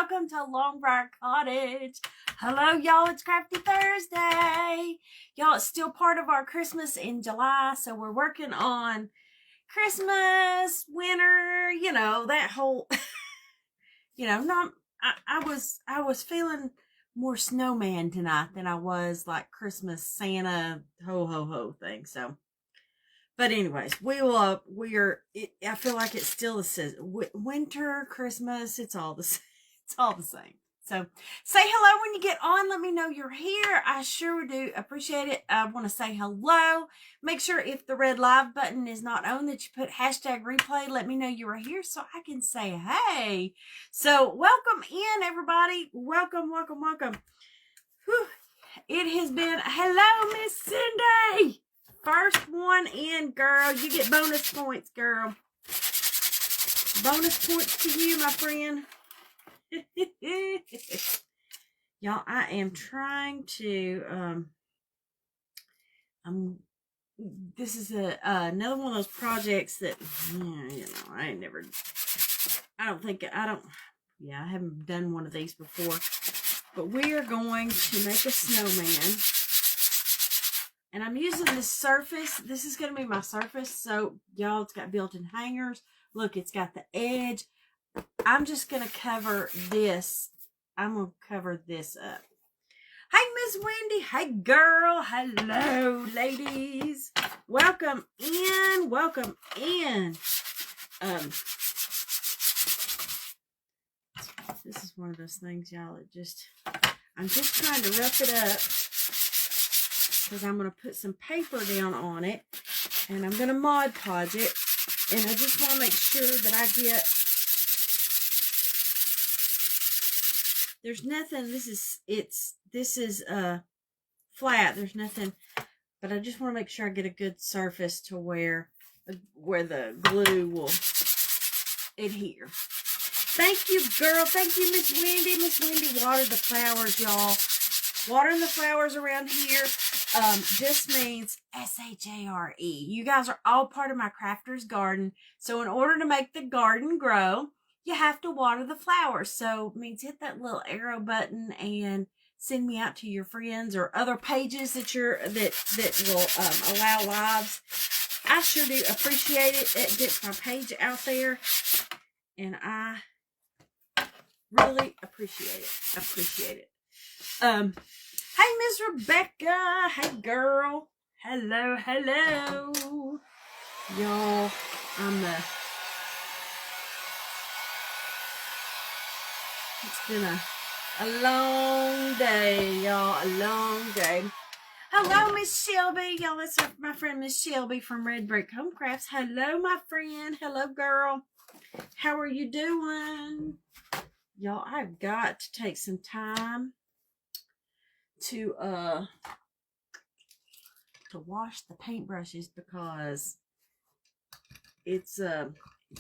welcome to Long Briar Cottage. Hello, y'all. It's Crafty Thursday. Y'all, it's still part of our Christmas in July, so we're working on Christmas, winter, that whole, not, I was feeling more snowman tonight than I was like Christmas Santa ho ho ho thing. So, but anyways, I feel like it's still the season. Winter, Christmas, it's all the same. It's all the same. So say hello when you get on. Let me know you're here. I sure do appreciate it. I want to say hello. Make sure if the red live button is not on that you put hashtag replay. Let me know you are here so I can say hey. So welcome in, everybody. Welcome, welcome, welcome. Whew. It has been, hello, Miss Cindy. First one in, girl. You get bonus points, girl. Bonus points to you, my friend. Y'all, I am trying to, this is another one of those projects that, I haven't done one of these before. But we are going to make a snowman. And I'm using this surface. This is going to be my surface. So, y'all, it's got built-in hangers. Look, it's got the edge. I'm just going to cover this. I'm going to cover this up. Hey, Miss Wendy. Hey, girl. Hello, ladies. Welcome in. Welcome in. This is one of those things, y'all. I'm just trying to rough it up. Because I'm going to put some paper down on it. And I'm going to Mod Podge it. And I just want to make sure that I get... There's nothing... This is flat. There's nothing... But I just want to make sure I get a good surface to where the glue will adhere. Thank you, girl. Thank you, Miss Wendy. Miss Wendy watered the flowers, y'all. Watering the flowers around here just means SHARE. You guys are all part of my crafter's garden. So in order to make the garden grow, you have to water the flowers. So it means hit that little arrow button and send me out to your friends or other pages that will allow lives. I sure do appreciate it. It gets my page out there, and I really appreciate it. Hey, Miss Rebecca. Hey, girl. Hello, hello. Y'all, it's been a long day, y'all. A long day. Hello, Miss Shelby. Y'all, that's my friend, Miss Shelby from Red Brick Home Crafts. Hello, my friend. Hello, girl. How are you doing? Y'all, I've got to take some time to wash the paintbrushes because it's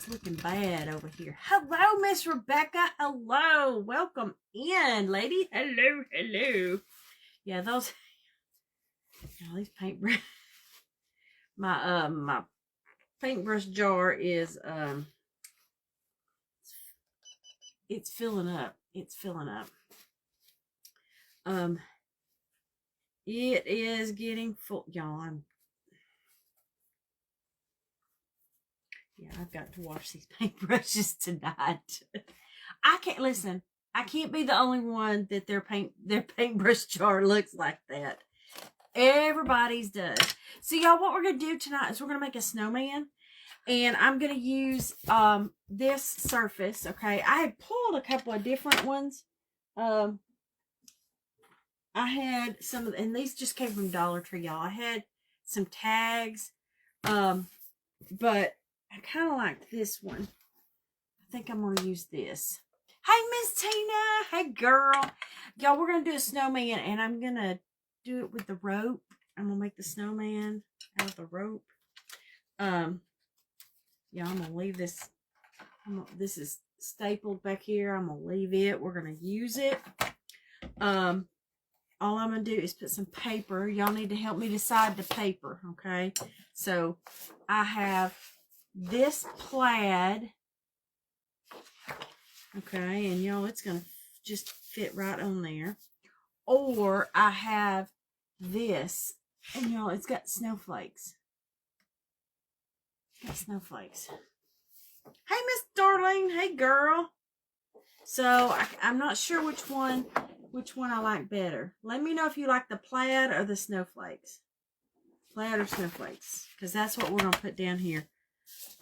looking bad over here. Hello, Miss Rebecca. Hello. Welcome in, lady. Hello, hello. Yeah, these paintbrush my paintbrush jar is it's filling up. It's filling up. It is getting full. Y'all, I've got to wash these paintbrushes tonight. I can't be the only one that their paintbrush jar looks like that. Everybody's does. So y'all, what we're going to do tonight is we're going to make a snowman. And I'm going to use this surface, okay? I had pulled a couple of different ones. I had some of, and these just came from Dollar Tree, y'all. I had some tags, but I kind of liked this one. I think I'm going to use this. Hey, Miss Tina. Hey, girl. Y'all, we're going to do a snowman, and I'm going to do it with the rope. I'm going to make the snowman out of the rope. Yeah, I'm going to leave this. This is stapled back here. I'm going to leave it. We're going to use it. All I'm going to do is put some paper. Y'all need to help me decide the paper, okay? So, I have this plaid Okay, and y'all, it's going to just fit right on there. Or I have this, and y'all, it's got snowflakes. It's got snowflakes. Hey, Miss Darlene. Hey, girl. So I'm not sure which one I like better. Let me know if you like the plaid or the snowflakes. Plaid or snowflakes, because that's what we're gonna put down here.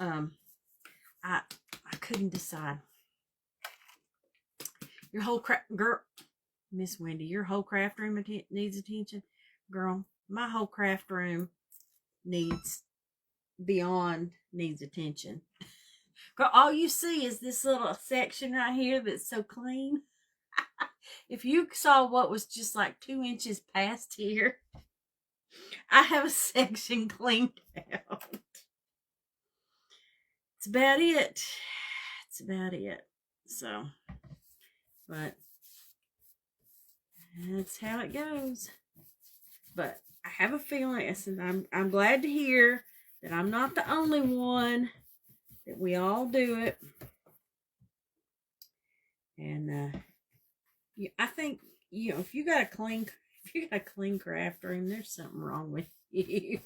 I couldn't decide. Your whole girl, Miss Wendy, your whole craft room needs attention, girl. My whole craft room needs attention. Girl, all you see is this little section right here that's so clean. If you saw what was just like 2 inches past here, I have a section cleaned out. It's about it. It's about it. So, but that's how it goes. But I have a feeling, I'm glad to hear that I'm not the only one, that we all do it. And I think, if you got a clean craft room, there's something wrong with you.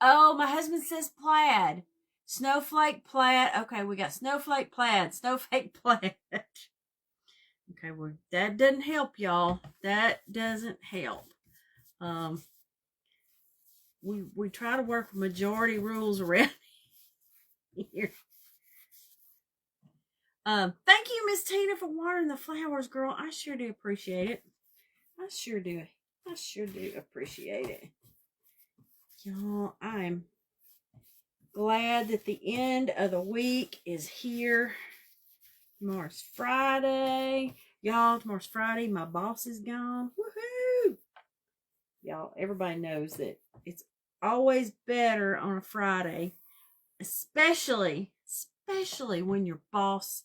Oh, my husband says plaid. Snowflake plaid. Okay, we got snowflake plaid. Snowflake plaid. Okay, well, that doesn't help, y'all. That doesn't help. We try to work with majority rules around here. Thank you, Miss Tina, for watering the flowers, girl. I sure do appreciate it. I sure do appreciate it. Y'all, I'm glad that the end of the week is here. Tomorrow's Friday. Y'all, tomorrow's Friday. My boss is gone. Woohoo! Y'all, everybody knows that it's always better on a Friday, especially when your boss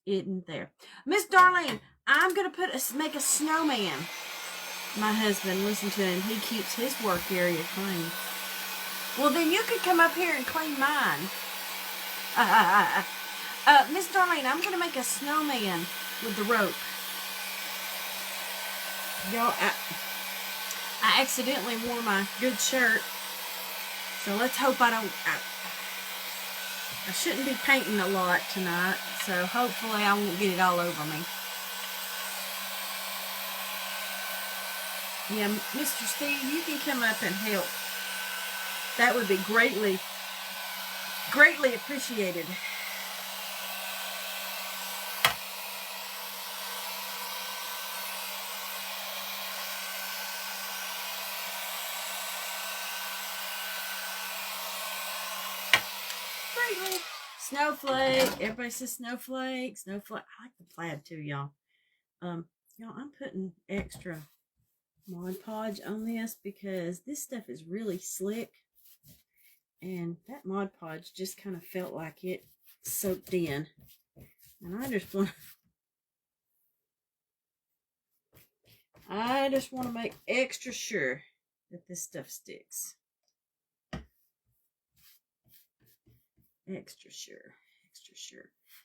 isn't there. Miss Darlene, I'm going to make a snowman. My husband, listen to him. He keeps his work area clean. Well, then you could come up here and clean mine. Miss Darlene, I'm going to make a snowman with the rope. Y'all, I accidentally wore my good shirt. So let's hope I don't... I shouldn't be painting a lot tonight. So hopefully I won't get it all over me. Yeah, Mr. Steve, you can come up and help. That would be greatly appreciated. Greatly. Snowflake. Everybody says snowflake. Snowflake. I like the plaid too, y'all. Y'all, I'm putting extra Mod Podge on this because this stuff is really slick. And that Mod Podge just kind of felt like it soaked in. And I just want to make extra sure that this stuff sticks. Extra sure.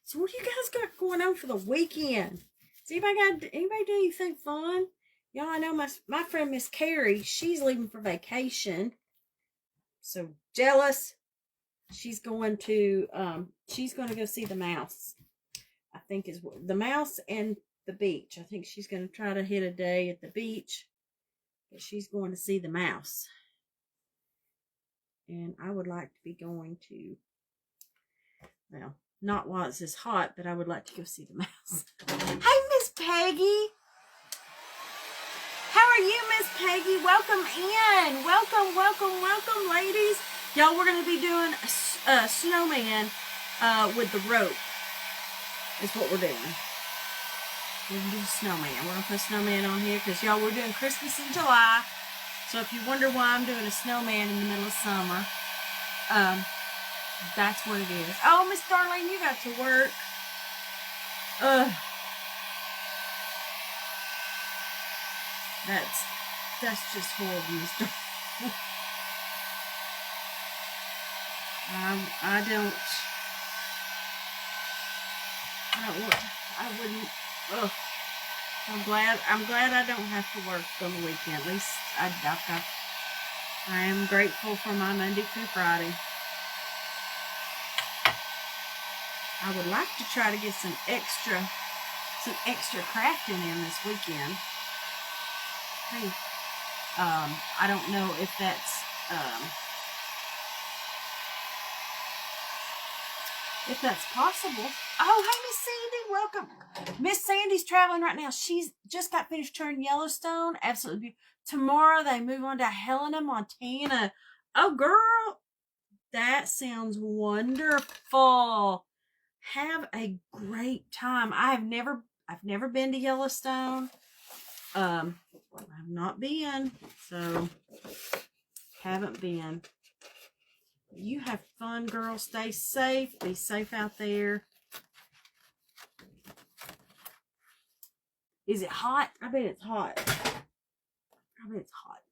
So what do you guys got going on for the weekend? Does anybody do anything fun? Y'all, I know my friend Miss Carrie, she's leaving for vacation. So jealous. She's going to go see the mouse. I think is the mouse and the beach. I think she's going to try to hit a day at the beach. But she's going to see the mouse. And I would like to be going to, well, not while it's this hot, but I would like to go see the mouse. Hey, Miss Peggy. How are you, Miss Peggy? Welcome in. Welcome, ladies. Y'all, we're going to be doing a snowman with the rope. Is what we're doing. We're going to do a snowman. We're going to put a snowman on here because, y'all, we're doing Christmas in July. So if you wonder why I'm doing a snowman in the middle of summer, that's what it is. Oh, Miss Darlene, you got to work. That's just horrible, Miss Darlene. I don't. I wouldn't. Ugh. I'm glad I don't have to work on the weekend. At least I am grateful for my Monday through Friday. I would like to try to get some extra crafting in this weekend. Hey, I don't know if that's possible. Oh, hey, Miss Sandy, welcome. Miss Sandy's traveling right now. She's just got finished touring Yellowstone. Absolutely beautiful. Tomorrow they move on to Helena, Montana. Oh, girl, that sounds wonderful. Have a great time. I've never been to Yellowstone. I've not been, so haven't been. You have fun, girl. Stay safe. Be safe out there. Is it hot? I bet it's hot. I bet it's hot.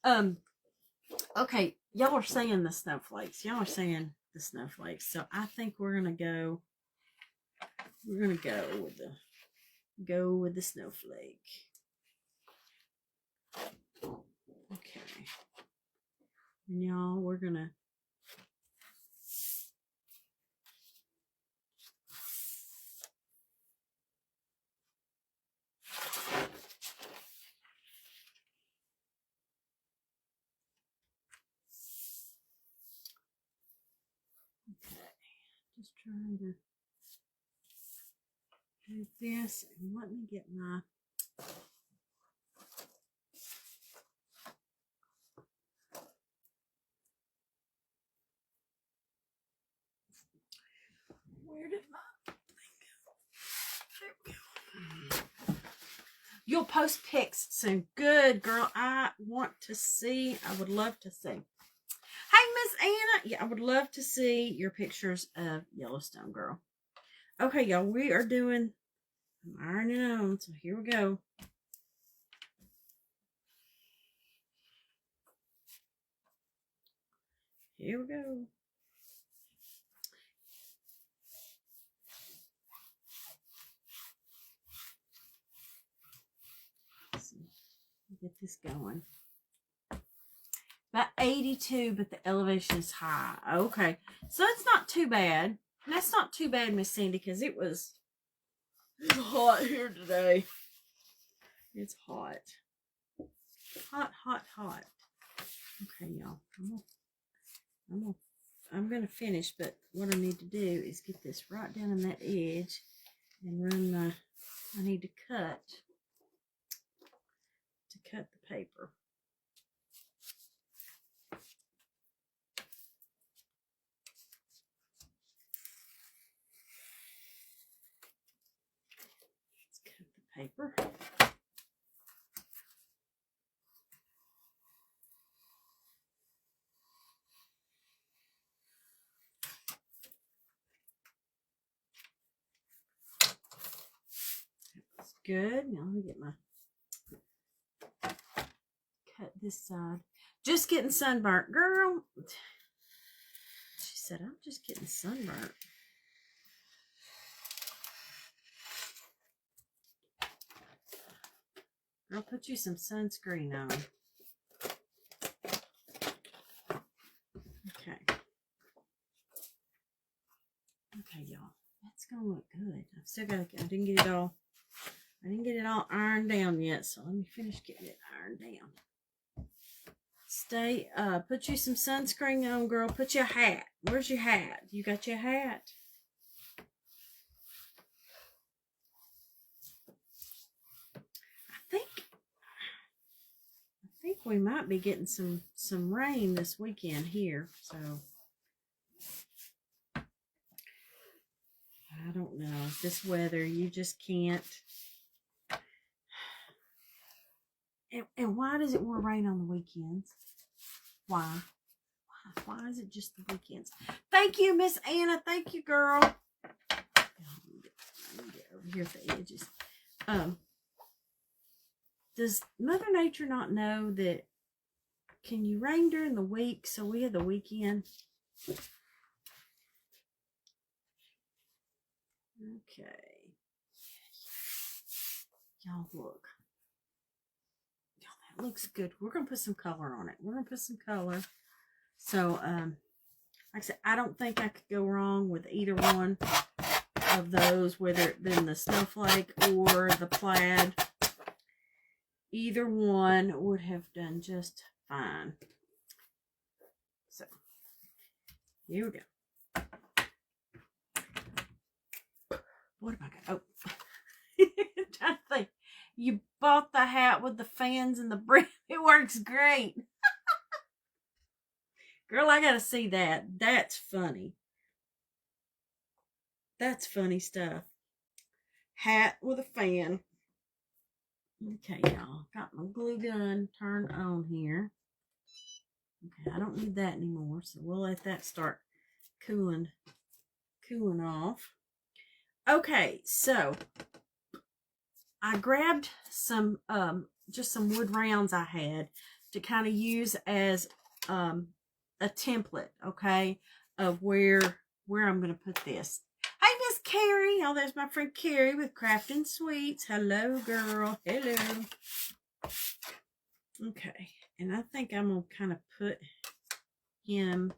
Hot. Okay, y'all are saying the snowflakes. So I think we're gonna go with the snowflake. Okay. And y'all, we're gonna just trying to do this, and let me get my where did my thing go? There we go. You'll post pics soon. Good, girl. I want to see. I would love to see. Hey, Miss Anna. Yeah, I would love to see your pictures of Yellowstone, girl. Okay, y'all. We are doing ironing on. So here we go. Here we go. Get this going. About 82, but the elevation is high. Okay, so it's not too bad. And that's not too bad, Miss Sandy, because it was hot here today. It's hot. Hot. Okay, y'all. I'm gonna finish, but what I need to do is get this right down on that edge and run my. I need to cut the paper. Let's cut the paper. That's good. Now let me get my cut this side. Just getting sunburnt, girl. She said, I'm just getting sunburnt. I'll put you some sunscreen on. Okay, y'all. That's gonna look good. I've still got. I didn't get it all ironed down yet. So let me finish getting it ironed down. Stay. Put you some sunscreen on, girl. Put your hat. Where's your hat? You got your hat? I think we might be getting some rain this weekend here. So I don't know. This weather, you just can't. And why does it want to rain on the weekends? Why? Why is it just the weekends? Thank you, Miss Anna. Thank you, girl. Let me get over here at the edges. Does Mother Nature not know that? Can you rain during the week so we have the weekend? Okay. Y'all look. Y'all, that looks good. We're going to put some color on it. We're going to put some color. So, like I said, I don't think I could go wrong with either one of those, whether it been the snowflake or the plaid. Either one would have done just fine. So, here we go. What am I going to... Oh. I'm trying to think. You bought the hat with the fans and the brim. It works great. Girl, I got to see that. That's funny. That's funny stuff. Hat with a fan. Okay, y'all. Got my glue gun turned on here. Okay, I don't need that anymore, so we'll let that start cooling off. Okay, so I grabbed some just some wood rounds I had to kind of use as a template, okay, of where I'm gonna put this. Hey, Miss Carrie. Oh, there's my friend Carrie with Crafting Sweets. Hello, girl. Hello. Okay, and I think I'm gonna kind of put him.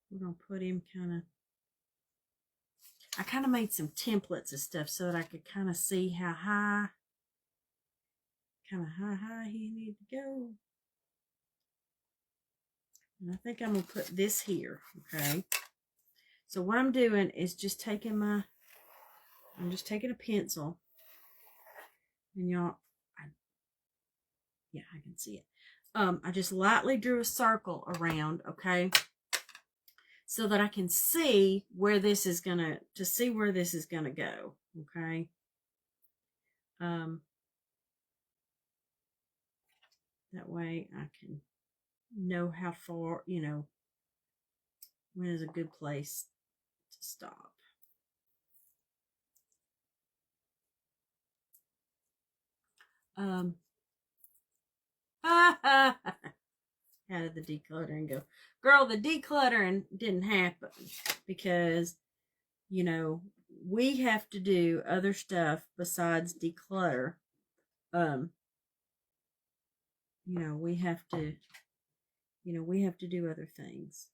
We're gonna put him kind of. I kind of made some templates and stuff so that I could kind of see how high he needed to go. And I think I'm going to put this here, okay? So what I'm doing is just taking I'm just taking a pencil. And y'all, yeah, I can see it. I just lightly drew a circle around, okay? So that I can see where this is gonna go, okay? That way I can know how far, when is a good place to stop. How did the decluttering go? Girl, the decluttering didn't happen because, we have to do other stuff besides declutter. We have to, we have to do other things.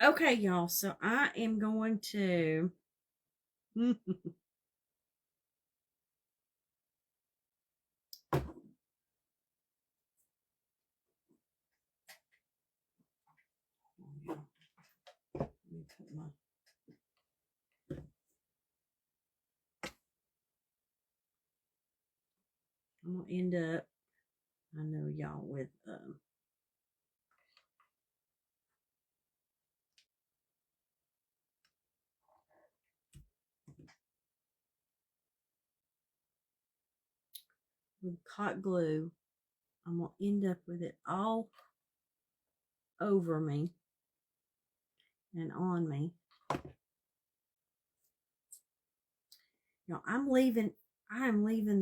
Okay, y'all, so I am going to I'm gonna end up, I know y'all, with hot glue. I'm gonna end up with it all over me and on me. I'm leaving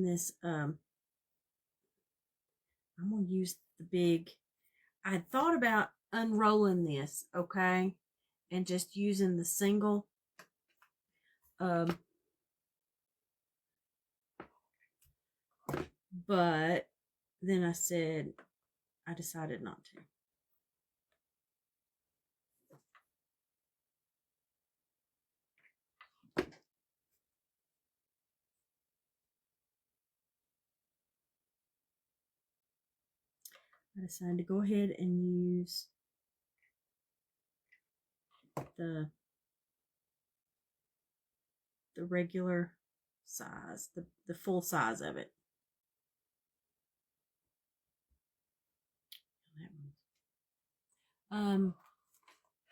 this, I'm going to use the big, I thought about unrolling this, okay, and just using the single, but then I decided not to. I decided to go ahead and use the regular size, the full size of it.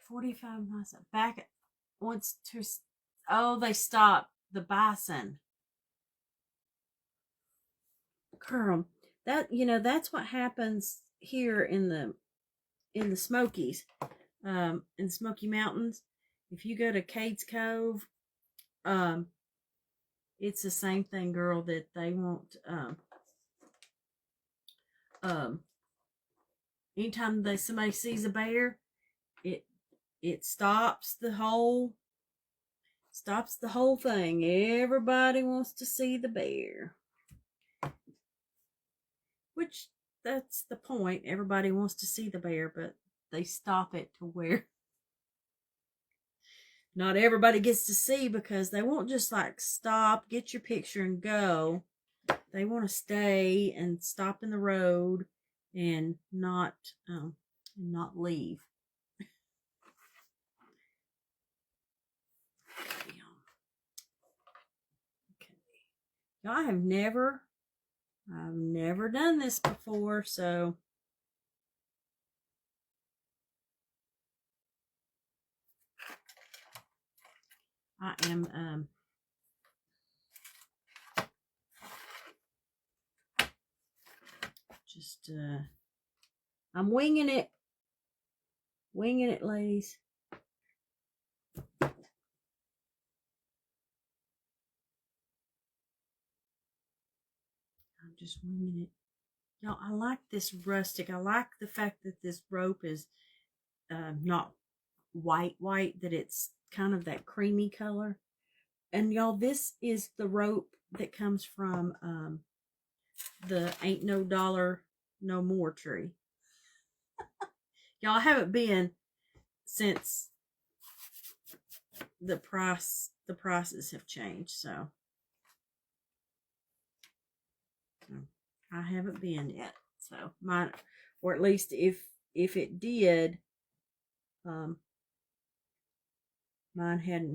45 miles back once to, oh, they stopped the bison. Girl, that's what happens here in the Smokies, in the Smoky Mountains. If you go to Cades Cove, it's the same thing, girl, that they want, anytime somebody sees a bear, it stops the whole thing. Everybody wants to see the bear. Which, that's the point. Everybody wants to see the bear, but they stop it to where not everybody gets to see, because they won't just like stop, get your picture, and go. They want to stay and stop in the road and not leave. Okay. Now, I've never done this before, so I am just I'm winging it, ladies. I'm just winging it. Y'all, I like this rustic. I like the fact that this rope is not white, that it's kind of that creamy color. And y'all, this is the rope that comes from the Ain't No Dollar No More tree. Y'all, I haven't been since the prices have changed, so I haven't been yet. So mine, or at least if it did, mine had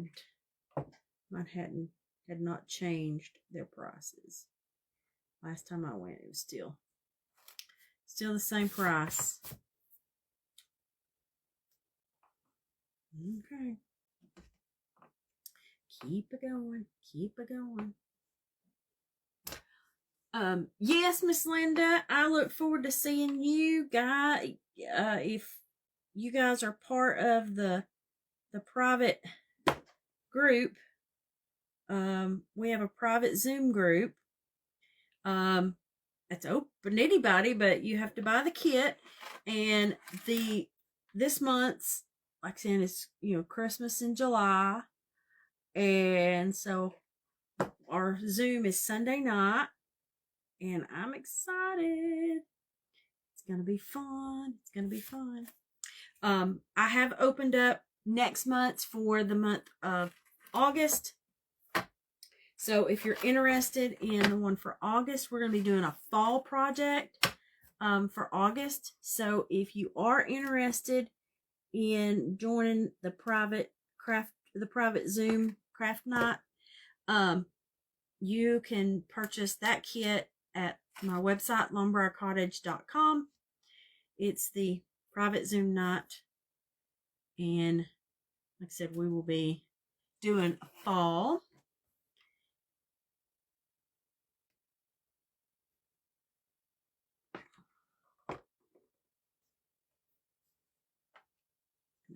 not changed their prices. Last time I went, it was still the same price. Okay. Keep it going. Yes, Miss Linda, I look forward to seeing you guys. If you guys are part of the private group, we have a private Zoom group. It's open to anybody, but you have to buy the kit. And this month's, like saying, it's Christmas in July, and so our Zoom is Sunday night, and I'm excited. It's gonna be fun. I have opened up next month's for the month of August. So if you're interested in the one for August, we're going to be doing a fall project for August. So if you are interested in joining the private Zoom craft night, you can purchase that kit at my website, longbriarcottage.com. It's the private Zoom night, and like I said, we will be doing a fall.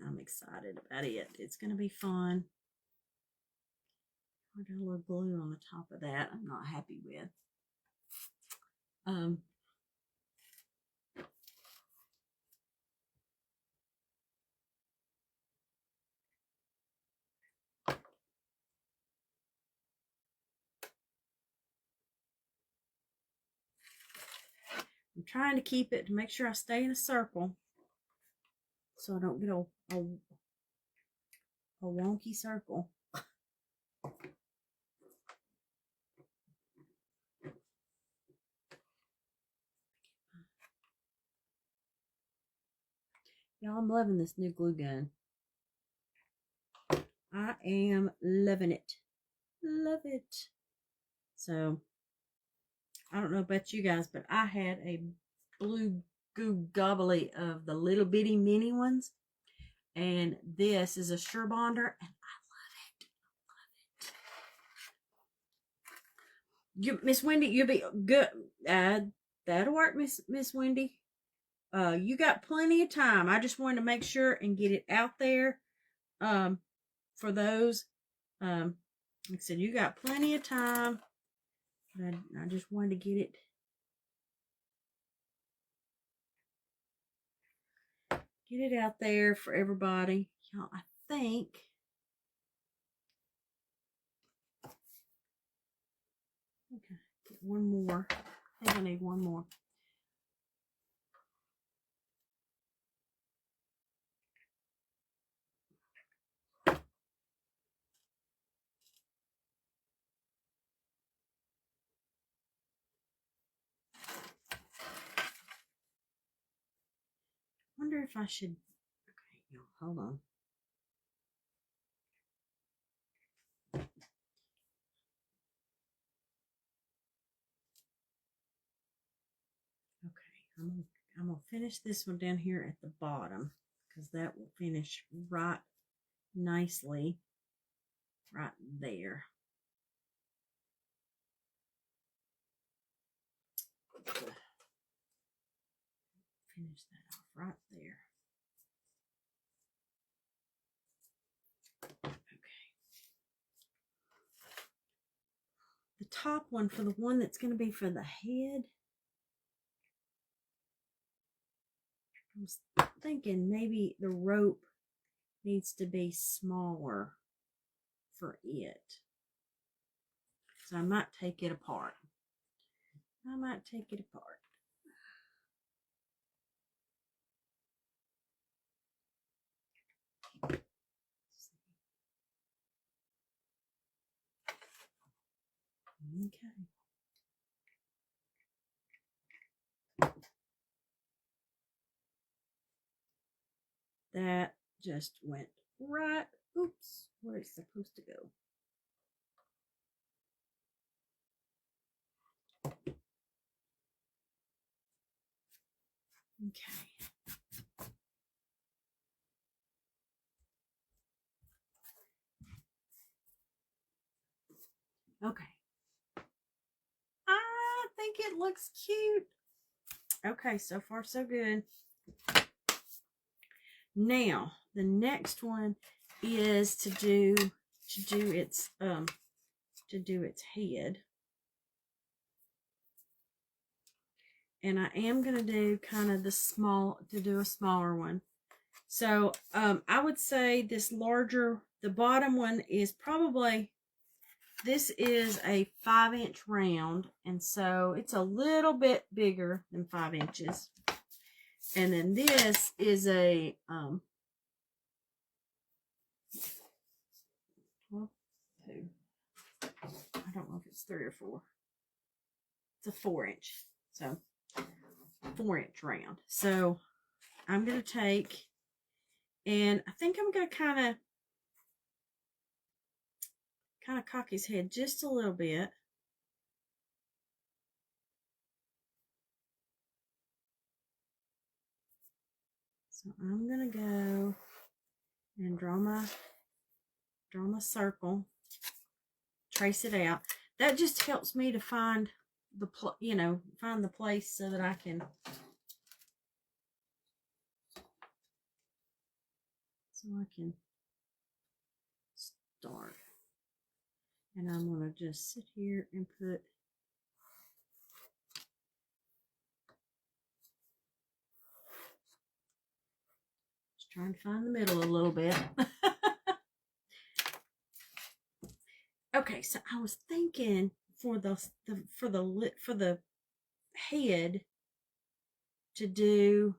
I'm excited about it. It's going to be fun. I got a little glue on the top of that. I'm not happy with. I'm trying to keep it to make sure I stay in a circle, so I don't get a wonky circle. Y'all, I'm loving this new glue gun. I am loving it. Love it. So, I don't know about you guys, but I had a blue goo gobbly of the little bitty mini ones. And this is a Sure Bonder, and I love it. Miss Wendy, you'll be good. That'll work, Miss Wendy. You got plenty of time. I just wanted to make sure and get it out there for those. Like I said, you got plenty of time. But I just wanted to get it out there for everybody. Y'all, I think okay, get one more. I think I need one more. Wonder if I should. Okay, y'all, hold on. Okay, I'm gonna finish this one down here at the bottom because that will finish right nicely right there. Finish that off right there. Okay. The top one for the one that's going to be for the head. I was thinking maybe the rope needs to be smaller for it. So I might take it apart. Okay. That just went right. Oops, where it's supposed to go. Okay. Okay. I think it looks cute. Okay, so far so good. Now, the next one is to do its head. And I am going to do kind of a smaller one. So, I would say this larger, the bottom one is probably, this is a 5-inch round. And so it's a little bit bigger than 5 inches. And then this is a, 2. I don't know if it's 3 or 4. It's a 4-inch. So 4-inch round. So I'm going to take, and I think I'm going to kind of cock his head just a little bit. So I'm going to go and draw my circle, trace it out. That just helps me to find find the place so that I can start. And I'm going to just sit here and put just trying to find the middle a little bit. Okay, so I was thinking for the head to do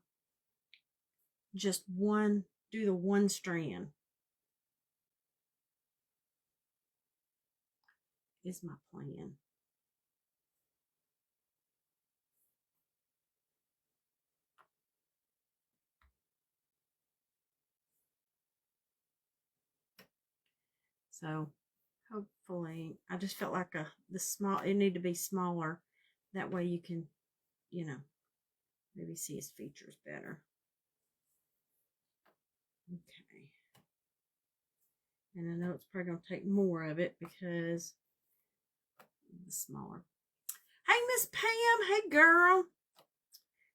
just one, do the one strand is my plan. So hopefully, I just felt like it need to be smaller. That way you can, maybe see his features better. Okay. And I know it's probably going to take more of it because the smaller. Hey, Miss Pam. Hey, girl.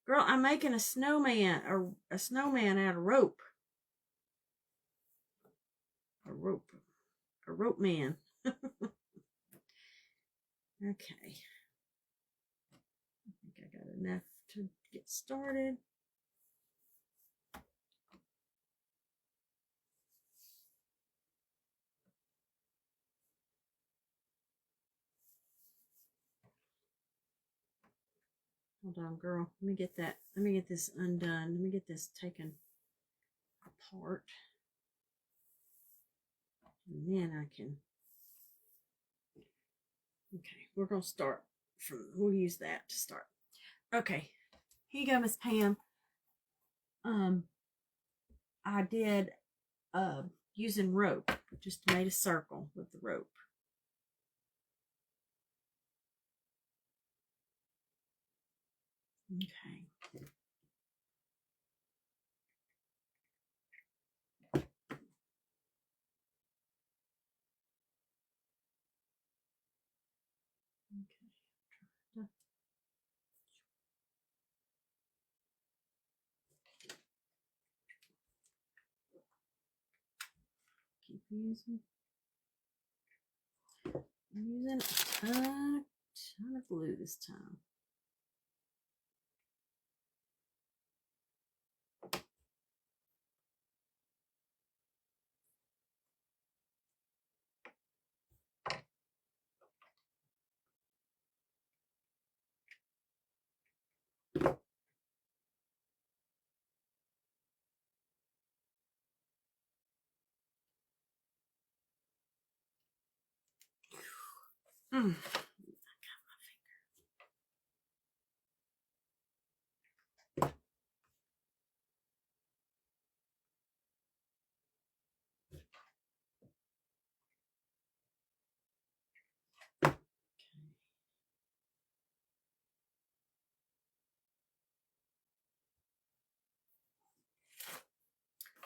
Girl, I'm making a snowman, a snowman out of rope. A rope man. Okay. I think I got enough to get started. Hold on, girl. Let me get that. Let me get this undone. Let me get this taken apart. And then I can. Okay, we're going to start from, we'll use that to start. Okay, here you go, Miss Pam. I did using rope. Just made a circle with the rope. Okay. Okay. Keep using. I'm using a ton of glue this time. Mm.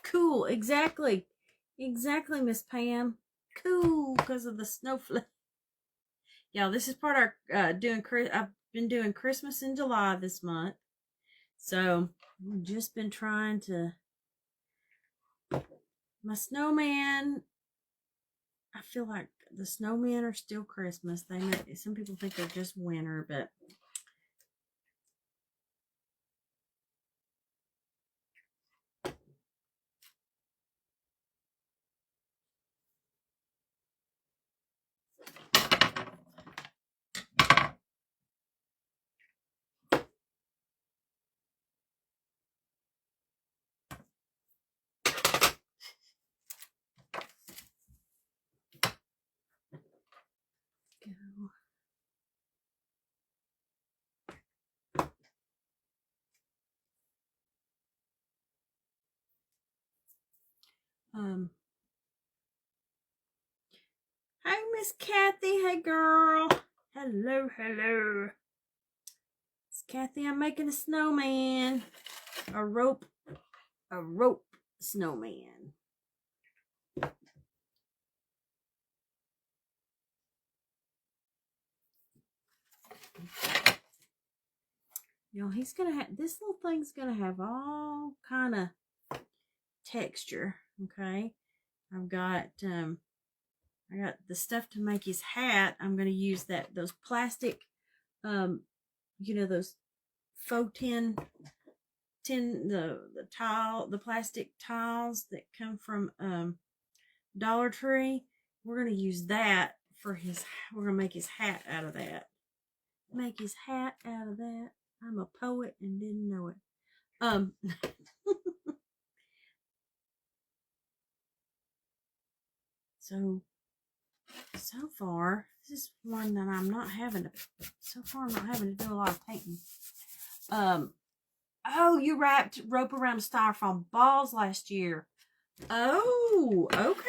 Cool, exactly. Exactly, Miss Pam. Cool, because of the snowflake. Y'all, this is part of our I've been doing Christmas in July this month. So, I've just been trying to. My snowman, I feel like the snowmen are still Christmas. Some people think they're just winter, but go. Hi, Miss Kathy. Hey, girl. Hello, hello. It's Kathy. I'm making a snowman. A rope snowman. You know, he's gonna have this little thing's gonna have all kind of texture. Okay, I've got I got the stuff to make his hat. I'm gonna use those plastic you know, those faux the plastic tiles that come from Dollar Tree. We're gonna use that for we're gonna make his hat out of that. Make his hat out of that. I'm a poet and didn't know it. So far, this is one that I'm not having to. So far, I'm not having to do a lot of painting. Oh, you wrapped rope around styrofoam balls last year. Oh, okay.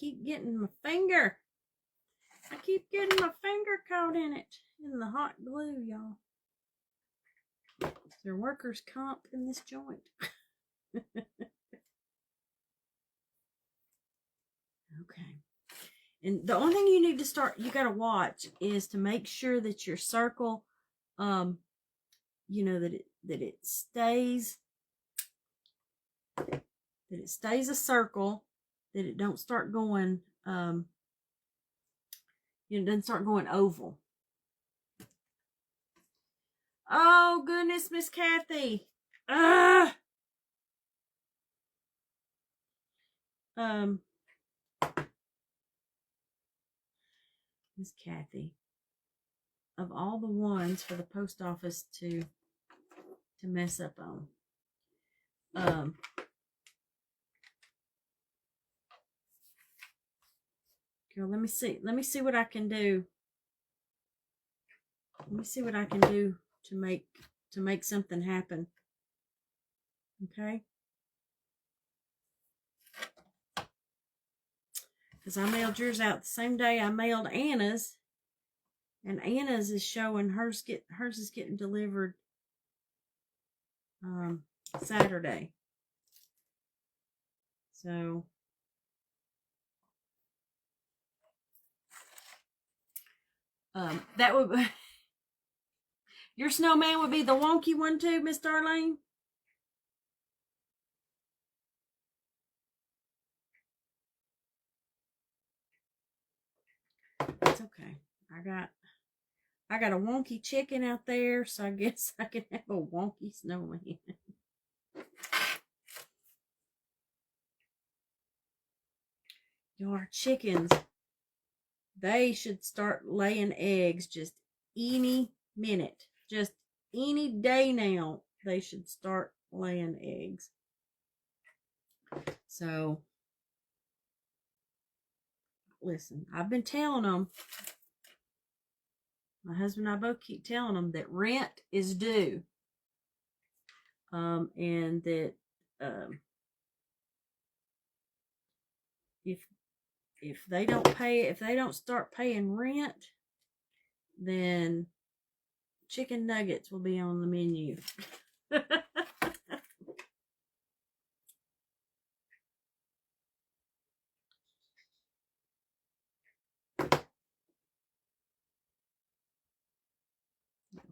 keep getting my finger. I keep getting my finger caught in it, in the hot glue, y'all. Is there workers' comp in this joint? Okay. And the only thing you need to start, you got to watch, is to make sure that your circle, you know, that it stays a circle, that it don't start going, it doesn't start going oval. Oh goodness, Miss Kathy. Miss Kathy, of all the ones for the post office to mess up on, girl, let me see what I can do. Let me see what I can do to make something happen. Okay? Because I mailed yours out the same day I mailed Anna's, and Anna's is showing hers is getting delivered Saturday. So that would your snowman would be the wonky one too, Miss Darlene. It's okay. I got a wonky chicken out there, so I guess I can have a wonky snowman. Your chickens, they should start laying eggs just any minute. Just any day now, they should start laying eggs. So, listen, I've been telling them, my husband and I both keep telling them that rent is due. And that if they don't start paying rent, then chicken nuggets will be on the menu.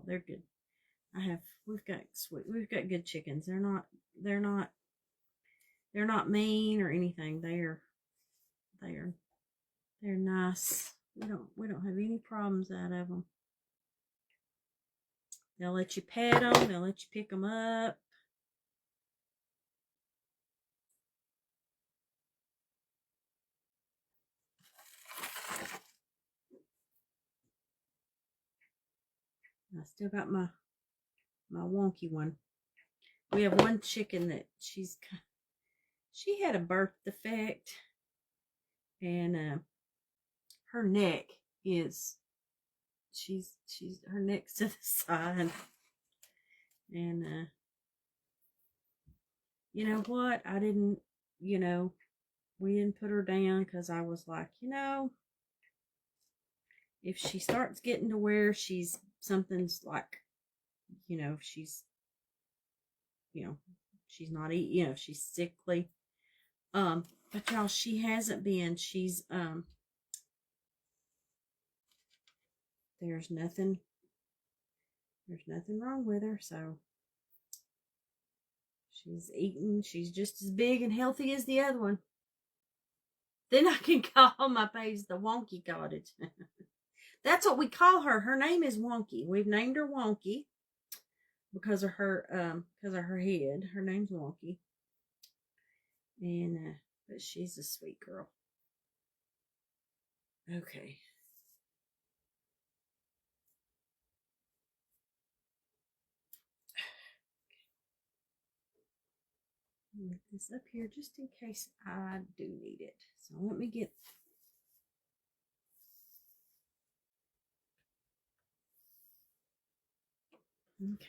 They're good. We've got good chickens. They're not mean or anything. They're nice. We don't have any problems out of them. They'll let you pet them. They'll let you pick them up. I still got my wonky one. We have one chicken that she had a birth defect, and her neck is her neck's to the side, and you know what? We didn't put her down because I was like, if she starts getting to where something's like, she's not eating, she's sickly. But y'all, she hasn't been. She's there's nothing wrong with her, so she's eating. She's just as big and healthy as the other one. Then I can call my page the Wonky Cottage. That's what we call her. Her name is Wonky. We've named her Wonky because of her head. Her name's Wonky. And but she's a sweet girl. Okay. Put this up here just in case I do need it. So let me get okay.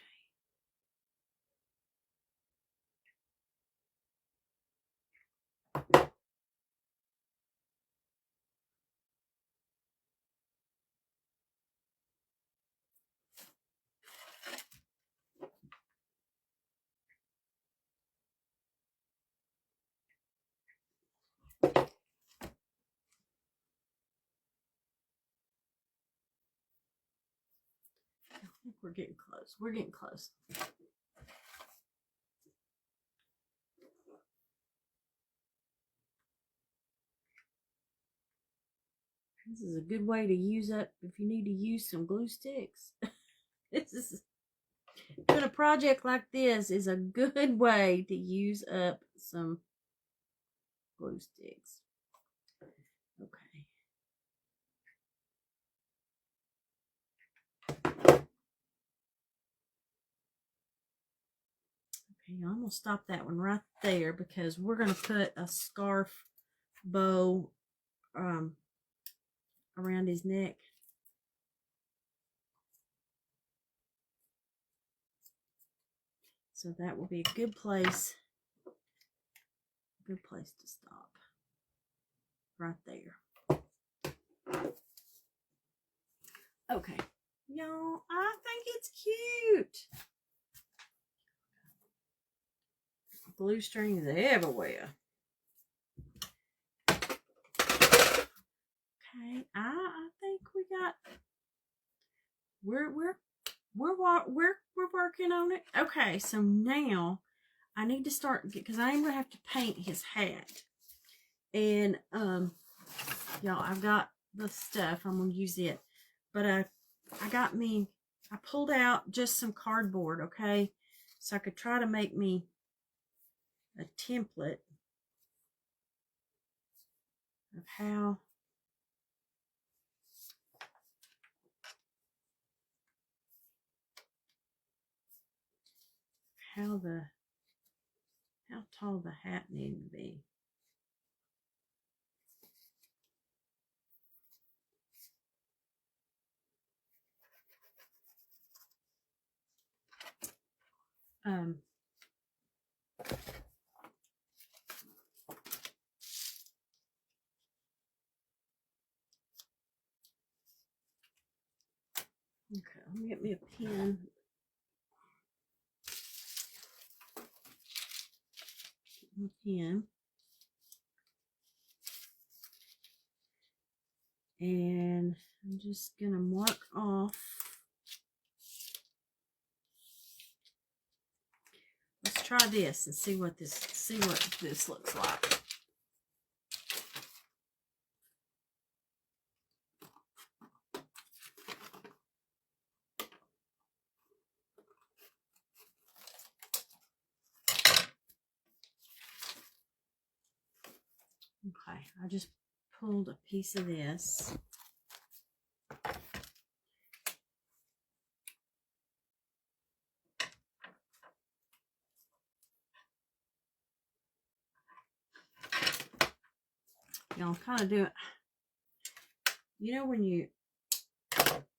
think we're getting close. We're getting close. This is a good way to use up if you need to use some glue sticks. This is doing a project like this is a good way to use up some glue sticks. Okay. Okay, I'm gonna stop that one right there because we're gonna put a scarf bow around his neck. So that will be a good place to stop. Right there. Okay. Y'all, I think it's cute. Glue strings everywhere. Okay, I think we got. We're working on it. Okay, so now I need to start because I am gonna have to paint his hat. And y'all, I've got the stuff. I'm gonna use it, but I pulled out just some cardboard. Okay, so I could try to make me a template of how how tall the hat needed to be. Okay, let me get me a pen. And I'm just gonna mark off. Let's try this and see what this looks like. Okay, I just pulled a piece of this. You know, I'm kind of doing, you know, when you,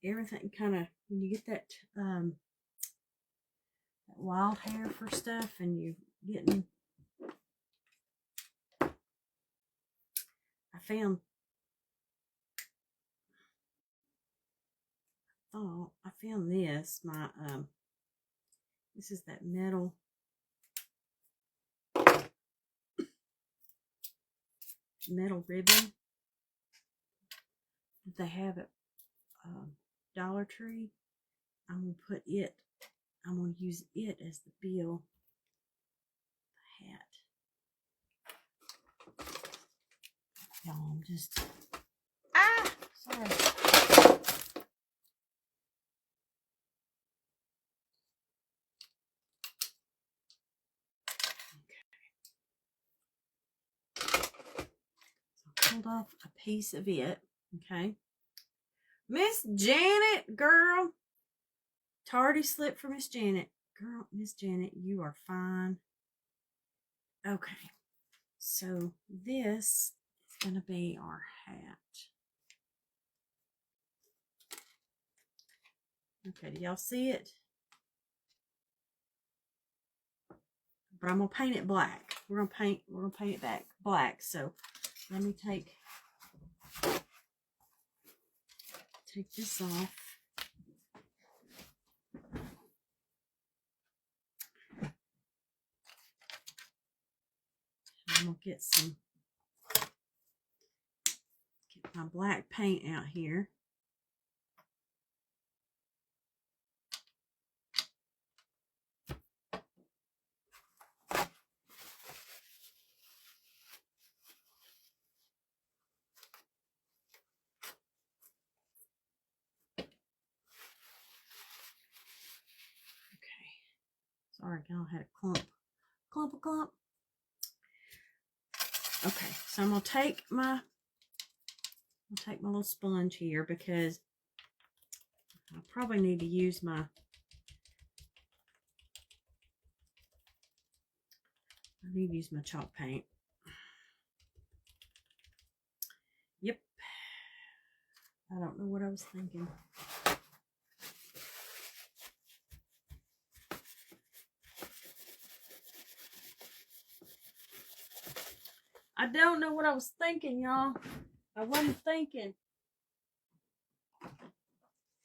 everything kind of, when you get that, that wild hair for stuff and you getting, I found this, this is that metal ribbon that they have at Dollar Tree. I'm going to use it as the bill, the hat. Y'all, I'm just, sorry. Pulled off a piece of it. Okay, Miss Janet, girl, tardy slip for Miss Janet. Girl, Miss Janet, you are fine. Okay, so this is gonna be our hat. Okay, do y'all see it? But I'm gonna paint it black. We're gonna paint it back black. So let me take this off. I'm gonna get my black paint out here. Sorry, y'all, had a clump. Clump. Okay, so I'm gonna take my little sponge here because I probably need to use my chalk paint. Yep. I don't know what I was thinking. I don't know what I was thinking, y'all. I wasn't thinking.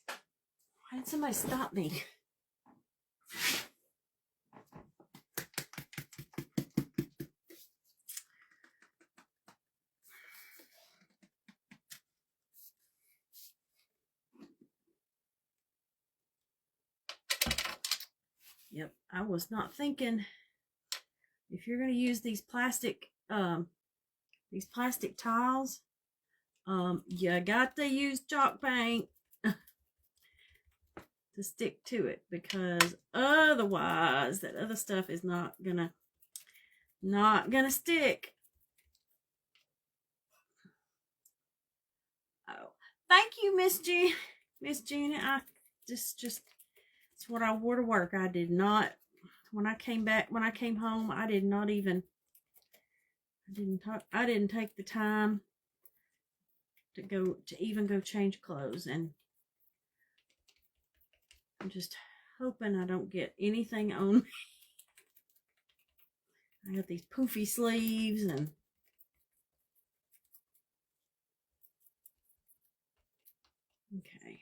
Why did somebody stop me? Yep, I was not thinking. If you're going to use these plastic tiles, you got to use chalk paint to stick to it, because otherwise that other stuff is not gonna stick. Oh, thank you, Miss Janet. I just it's what I wore to work. I did not, when I came home, I didn't take the time to even go change clothes, and I'm just hoping I don't get anything on me. I got these poofy sleeves and okay.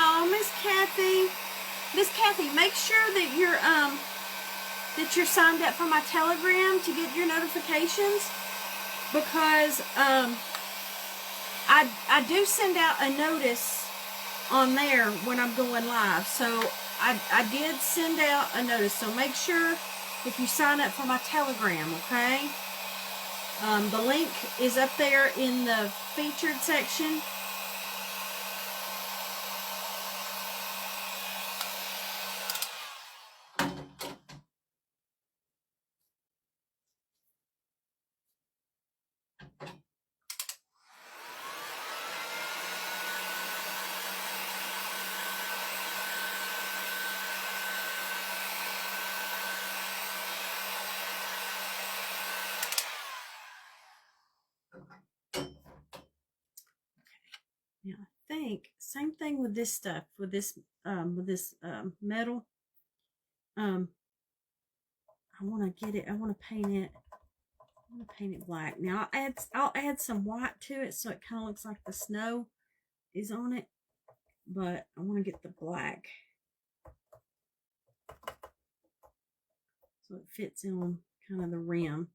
Oh, Miss Kathy, make sure that you're signed up for my Telegram to get your notifications, because I do send out a notice on there when I'm going live. So I did send out a notice. So make sure if you sign up for my Telegram, okay? The link is up there in the featured section. Now I think same thing with this stuff, with this metal. I want to paint it black. Now I'll add some white to it so it kind of looks like the snow is on it, but I want to get the black so it fits in kind of the brim,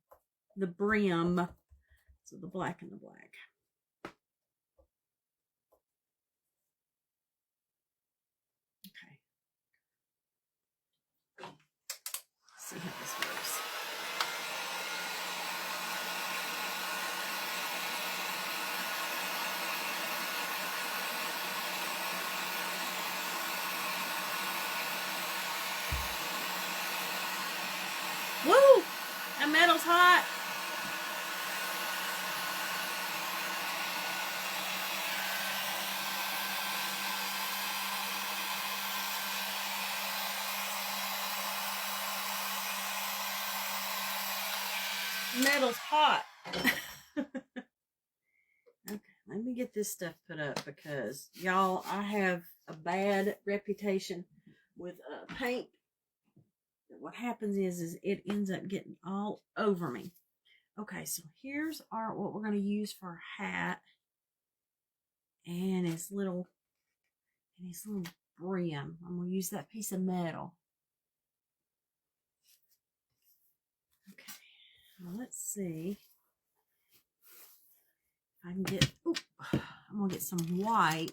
so the black and the black. Okay. Let's see how this works. Woo! That metal's hot. Metal's hot. Okay, let me get this stuff put up, because y'all, I have a bad reputation with paint. What happens is it ends up getting all over me. Okay, so here's what we're going to use for our hat and his little brim. I'm going to use that piece of metal. Okay, well, let's see. I can get, ooh, I'm gonna get some white.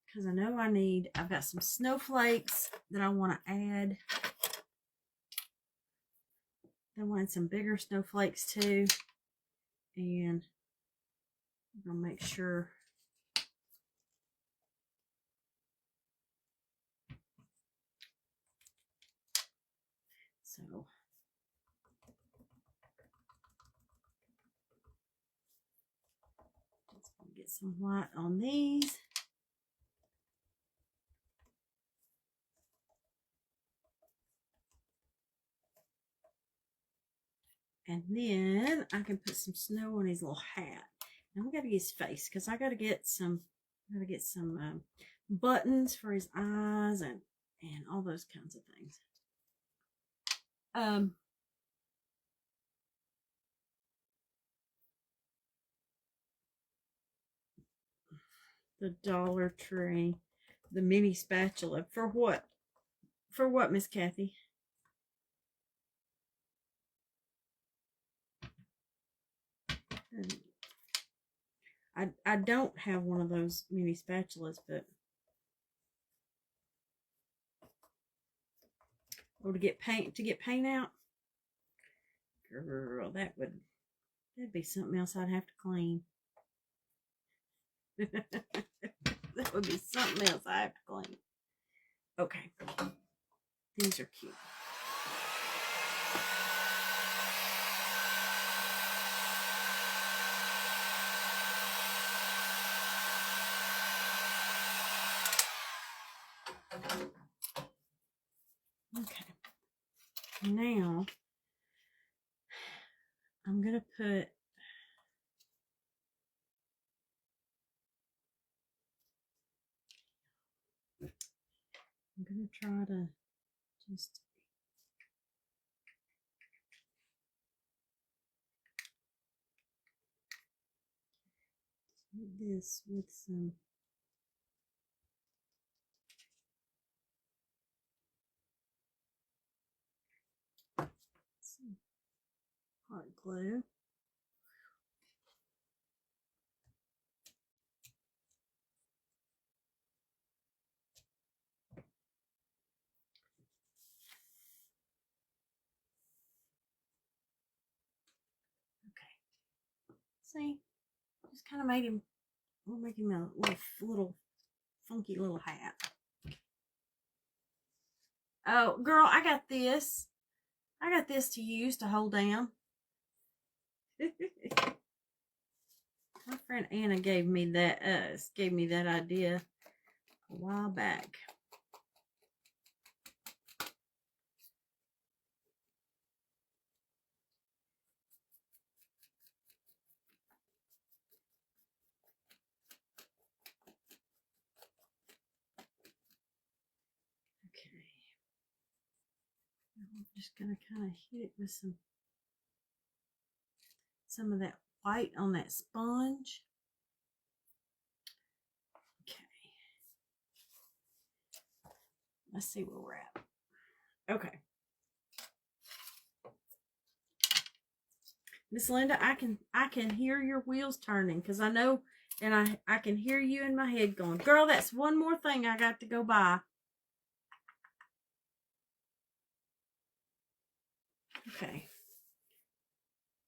Because I know I've got some snowflakes that I want to add. I want some bigger snowflakes too. And I'm gonna make sure. So just gonna get some white on these. And then I can put some snow on his little hat. Now we gotta get his face because I gotta get some buttons for his eyes and all those kinds of things. The Dollar Tree, the mini spatula. For what? For what, Miss Kathy? I don't have one of those mini spatulas, but to get paint out. Girl, that'd be something else I'd have to clean. That would be something else I have to clean. Okay. These are cute. Okay. Now I'm gonna put try to just do this with some hot glue. See, just kind of made him. We'll make him a little funky little hat. Oh, girl, I got this. I got this to use to hold down. My friend Anna gave me that idea a while back. I'm just gonna kind of hit it with some of that white on that sponge. Okay. Let's see where we're at. Okay. Miss Linda, I can hear your wheels turning because I know, and I can hear you in my head going, girl, that's one more thing I got to go buy. Okay.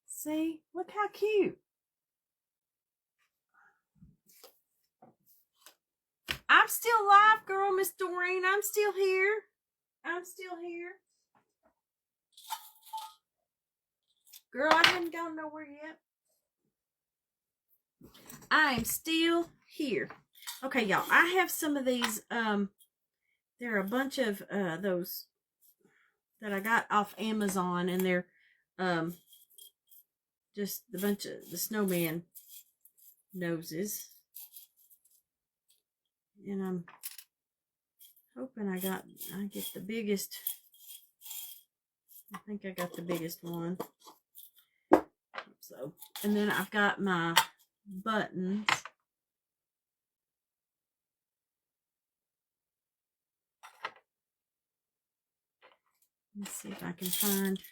See? Look how cute. I'm still alive, girl, Miss Doreen. I'm still here. I'm still here. Girl, I haven't gone nowhere yet. I am still here. Okay, y'all. I have some of these. There are a bunch of those that I got off Amazon, and they're just a bunch of the snowman noses. And I'm hoping I get the biggest. I think I got the biggest one. So, and then I've got my buttons. Let's see if I can find.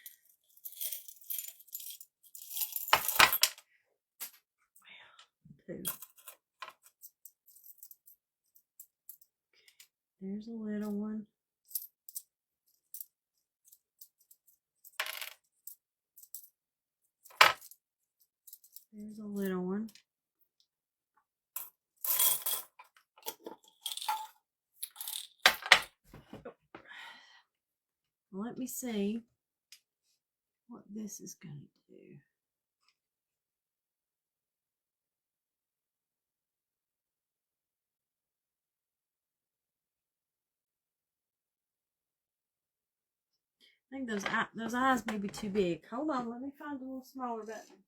too. There's a little one. There's a little one. Let me see what this is going to do. I think those eyes may be too big. Hold on, let me find a little smaller button.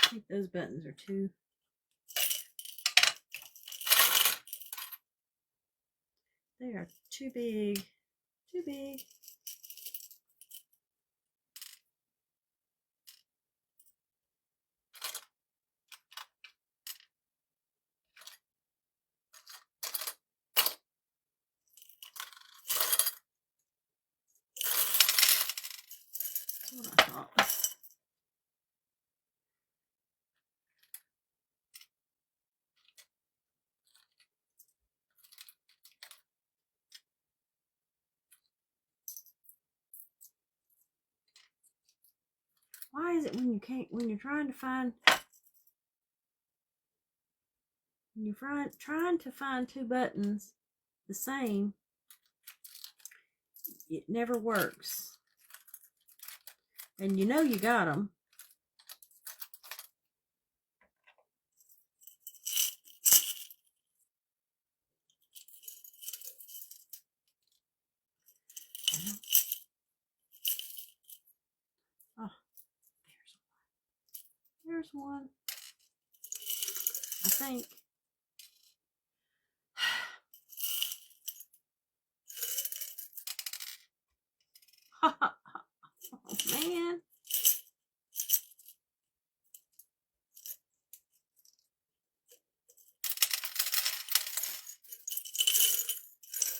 I think those buttons are too. They are too big. Too big. That's what I thought. Why is it when you're trying to find, when you're trying to find two buttons the same, it never works. And you know you got them. Oh, there's one. I think. Oh, man.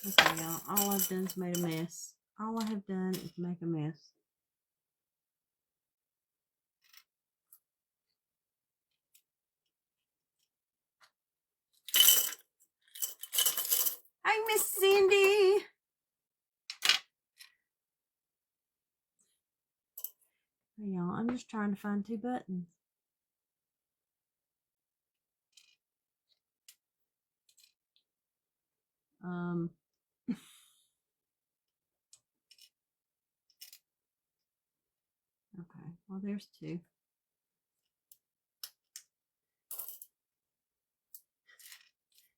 Okay, y'all. All I've done is made a mess. All I have done is make a mess. Hi, Miss Cindy. Hey, y'all. I'm just trying to find two buttons. Okay, well, there's two.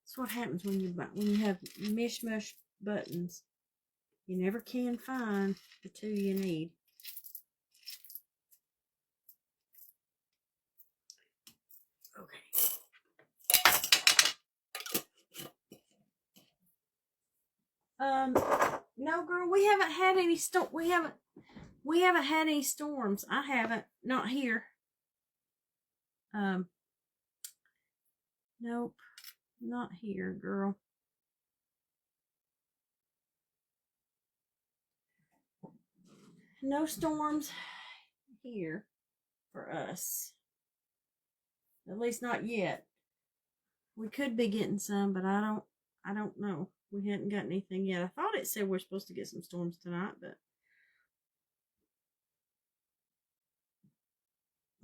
That's what happens when you have mishmash buttons. You never can find the two you need. No, girl, we haven't had any we haven't had any storms. I haven't, not here. Nope, not here, girl. No storms here for us. At least not yet. We could be getting some, but I don't know. We hadn't got anything yet. I thought it said we're supposed to get some storms tonight, but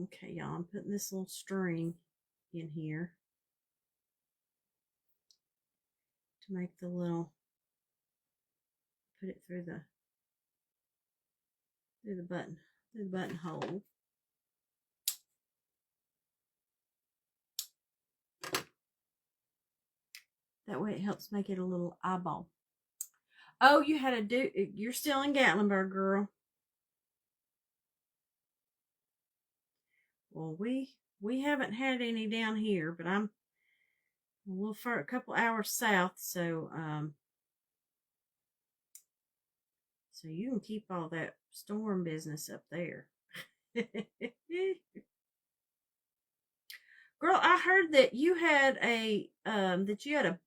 okay, y'all, I'm putting this little string in here to make the little, put it through the buttonhole. That way it helps make it a little eyeball. Oh, you're still in Gatlinburg, girl. Well, we haven't had any down here, but I'm a couple hours south, so so you can keep all that storm business up there. Girl, I heard that you had a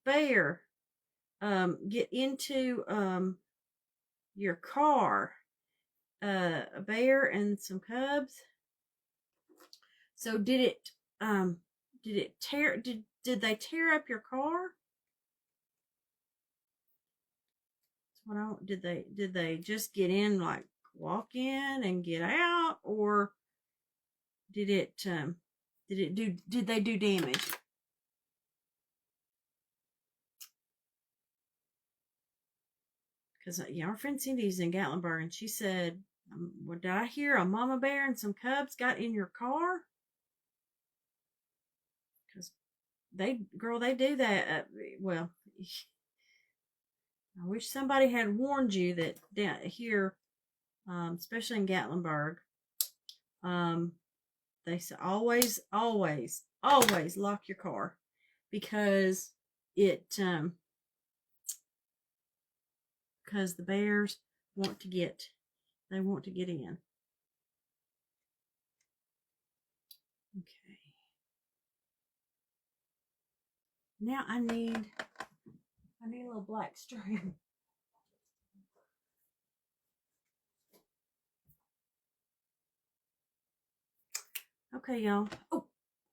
bear get into your car. A bear and some cubs. So did it tear, did they tear up your car? That's what did they just get in, like walk in and get out, or did they do damage? Because our friend Cindy's in Gatlinburg, and she said, what did I hear? A mama bear and some cubs got in your car? Because they do that. Well, I wish somebody had warned you that down here, especially in Gatlinburg, they say always lock your car, because because the bears want to get in. Okay. Now I need a little black string. Okay, y'all. Oh,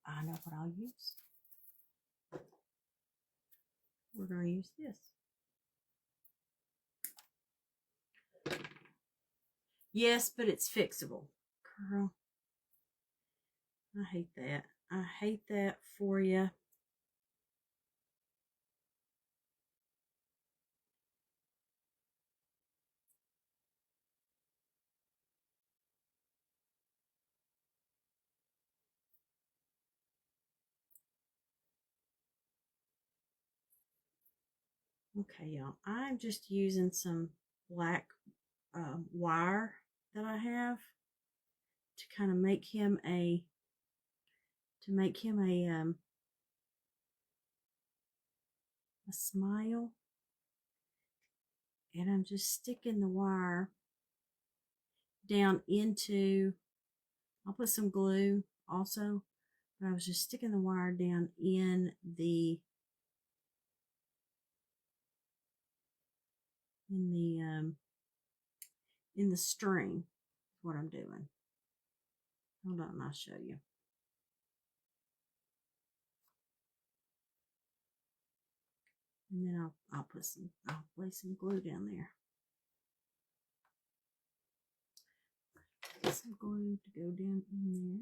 I know what I'll use. We're going to use this. Yes, but it's fixable. Girl, I hate that. I hate that for you. Okay, y'all. I'm just using some black wire that I have to kind of make him a smile, and I'm just sticking the wire down into. I'll put some glue also, but I was just sticking the wire down in the string. Is what I'm doing. Hold on, I'll show you. And then I'll place some glue down there. Put some glue to go down in there.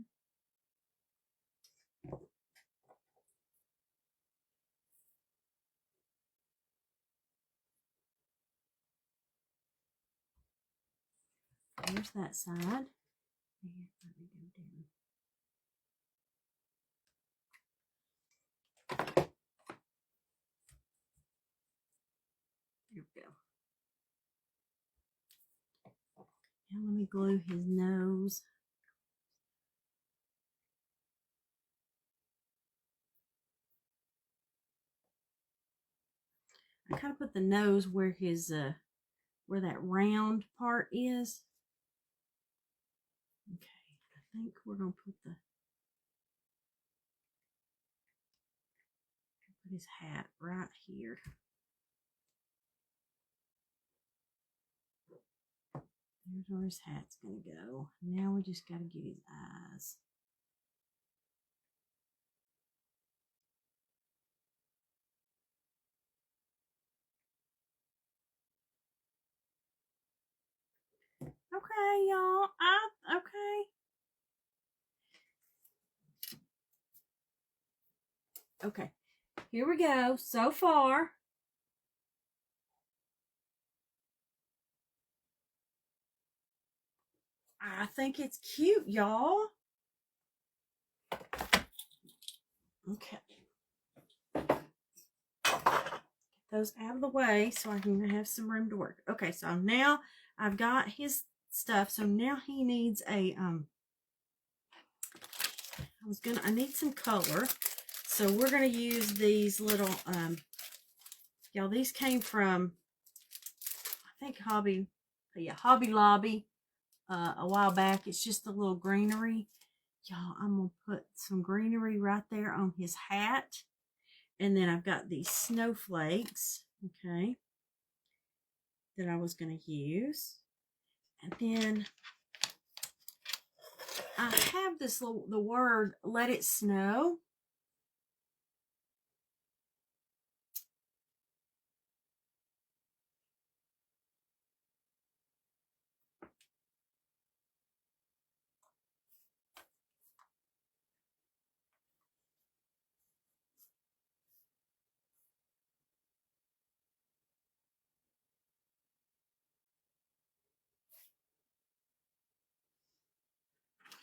There's that side. Here, let me go down. There we go. Now let me glue his nose. I kind of put the nose where his where that round part is. Okay, I think we're gonna put his hat right here. There's where his hat's gonna go. Now we just gotta get his eyes. Okay, y'all. Okay. Okay. Here we go. So far, I think it's cute, y'all. Okay. Get those out of the way so I can have some room to work. Okay, so now I've got his stuff. So now he needs a I need some color. So we're gonna use these little y'all, these came from, I think Hobby Lobby a while back. It's just a little greenery. Y'all, I'm gonna put some greenery right there on his hat. And then I've got these snowflakes, okay, that I was gonna use. And then I have this the word "let it snow."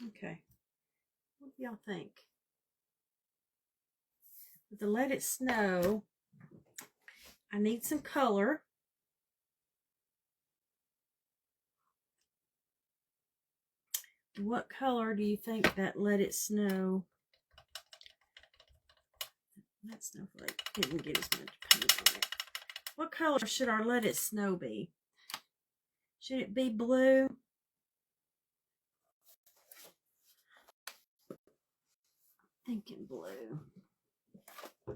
Okay, what do y'all think? With the "let it snow," I need some color. What color do you think that "let it snow"? That snowflake didn't get as much paint on it. What color should our "let it snow" be? Should it be blue? Thinking blue. A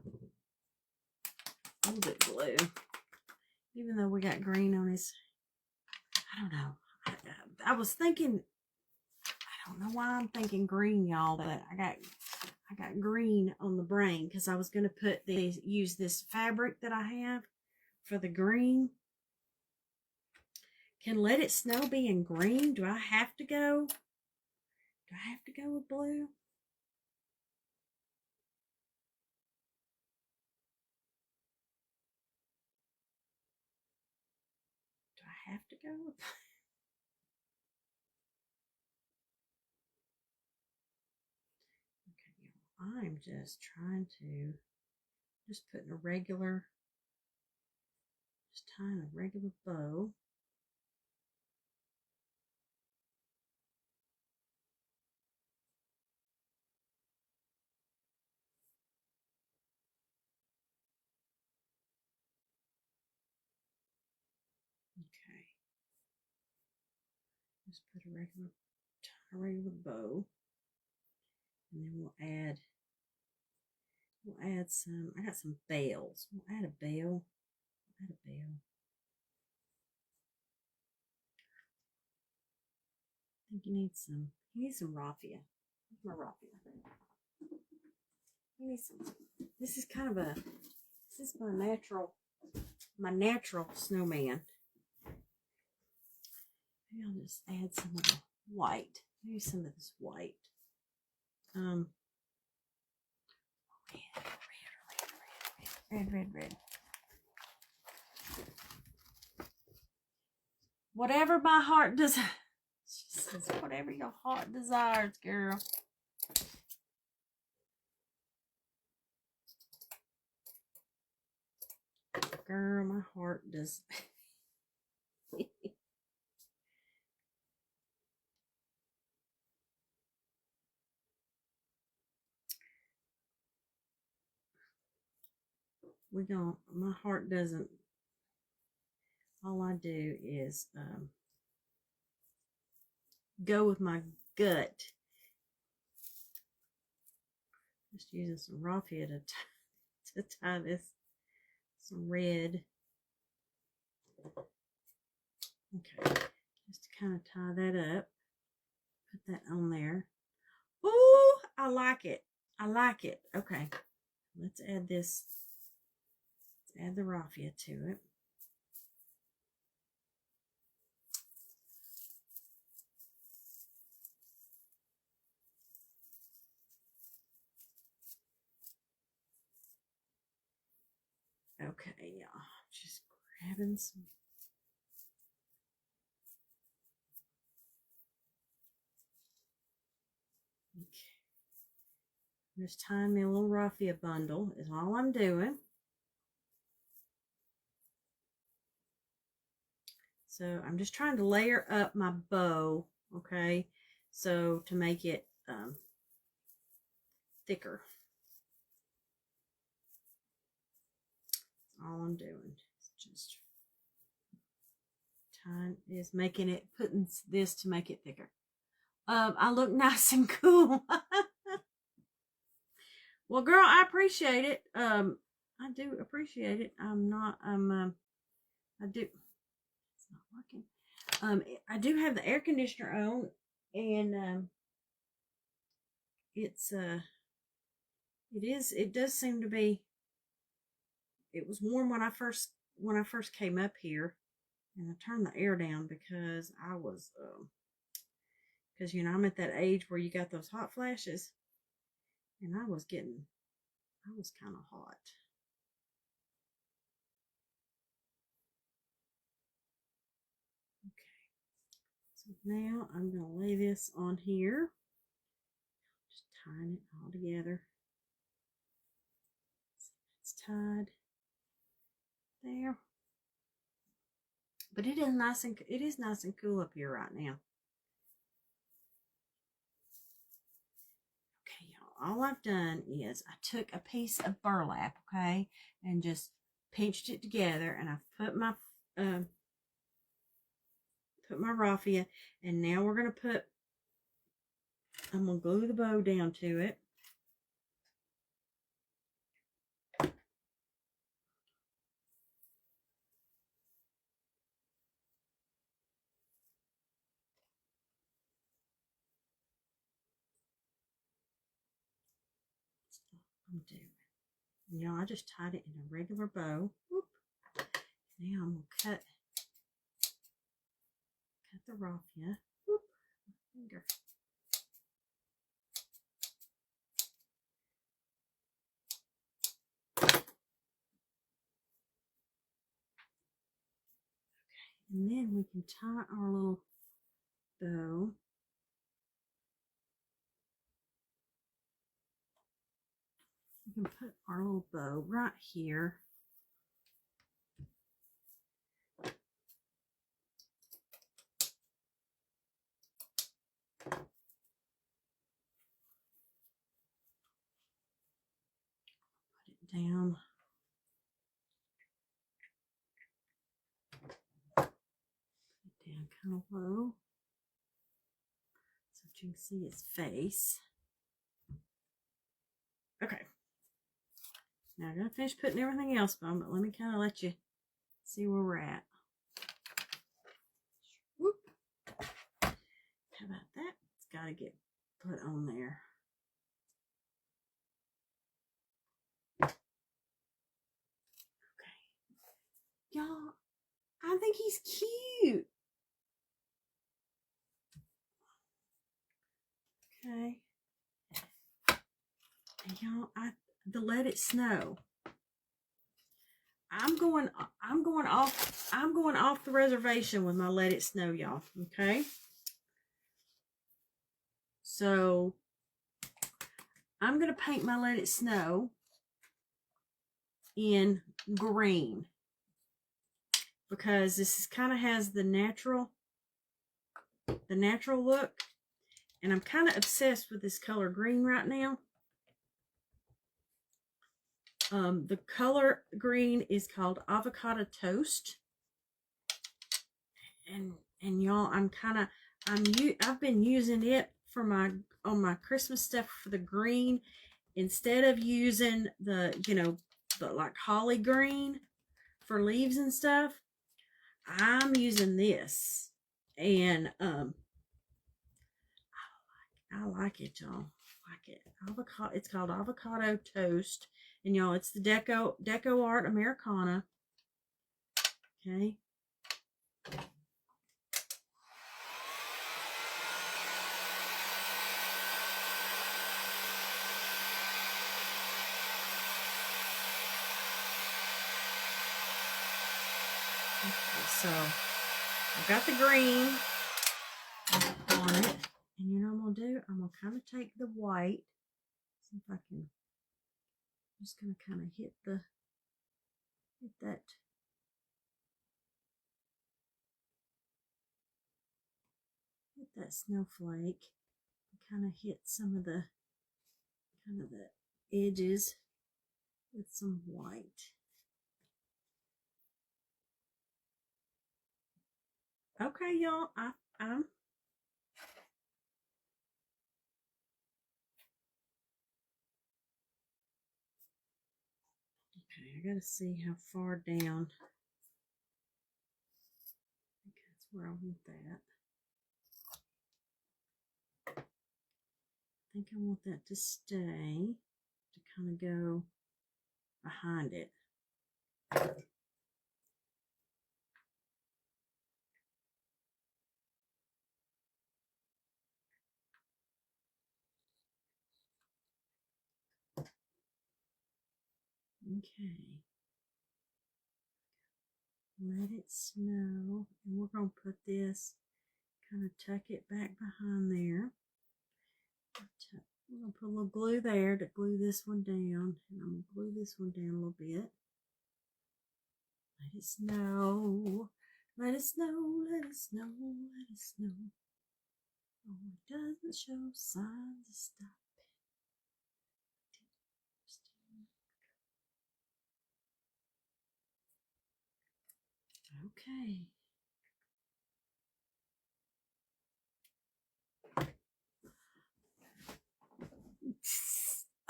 little bit blue. Even though we got green on his, I don't know. I was thinking, I don't know why I'm thinking green, y'all, but I got green on the brain because I was going to use this fabric that I have for the green. Can "let it snow" be in green? Do I have to go with blue? Do I have to go with Okay, y'all, I'm just trying to putting a regular, just tying a regular bow. Okay. Just put a regular bow. And then we'll add some, I got some bells. We'll add a bell. Add a bell. I think you need some raffia. Where's my raffia? You need some, this is my natural snowman. Maybe I'll just add some of the white. Maybe some of this white. Red. Whatever my heart desires. Whatever your heart desires, girl. Girl, my heart does. My heart doesn't, all I do is go with my gut. Just using some raffia to tie this, some red. Okay, just to kind of tie that up, put that on there. Ooh, I like it. Okay, let's add this. Let's add the raffia to it. Okay, y'all, just grabbing some. Okay. I'm just tying me a little raffia bundle is all I'm doing. So I'm just trying to layer up my bow, okay? So to make it thicker. All I'm doing is just putting this to make it thicker. I look nice and cool. Well, girl, I appreciate it. I do appreciate it. I do. It's not working. I do have the air conditioner on, and it's it does seem to be, it was warm when I first came up here, and I turned the air down because I was because you know I'm at that age where you got those hot flashes, and I was kind of hot. Okay, so now I'm going to lay this on here, just tying it all together. So it's tied there, but it is nice and cool up here right now. Okay, y'all, all I've done is I took a piece of burlap, okay, and just pinched it together, and I put my raffia, and now we're gonna I'm gonna glue the bow down to it. I'm doing. You know, I just tied it in a regular bow. Whoop. Now I'm gonna cut the raffia. Whoop. Finger. And then we can tie our little bow. We can put our little bow right here. Put it down. Put it down kind of low, so that you can see its face. Okay. Now I'm gonna finish putting everything else on, but let me kind of let you see where we're at. Whoop. How about that? It's got to get put on there. Okay. Y'all, I think he's cute. Okay. And y'all, the Let It Snow. I'm going off the reservation with my Let It Snow, y'all. Okay. So I'm gonna paint my Let It Snow in green, because this kind of has the natural look, and I'm kind of obsessed with this color green right now. The color green is called Avocado Toast, and y'all, I've been using it for on my Christmas stuff for the green, instead of using the like holly green for leaves and stuff. I'm using this, and I like it, y'all. I like it. Avocado. It's called Avocado Toast, and y'all, it's the Deco Art Americana. Okay. Okay, so I've got the green on it, and you know what I'm gonna do? I'm gonna kind of take the white. See if I can. I'm just gonna kind of hit that snowflake, and kind of hit some of the edges with some white. Okay, y'all, I'm okay. I gotta see how far down. I think that's where I want that. think I want that to stay, to kind of go behind it. Okay. Let it snow. And we're going to put this, kind of tuck it back behind there. We're going to put a little glue there to glue this one down. And I'm going to glue this one down a little bit. Let it snow. Let it snow. Let it snow. Let it snow. Oh, it doesn't show signs of stopping. Okay.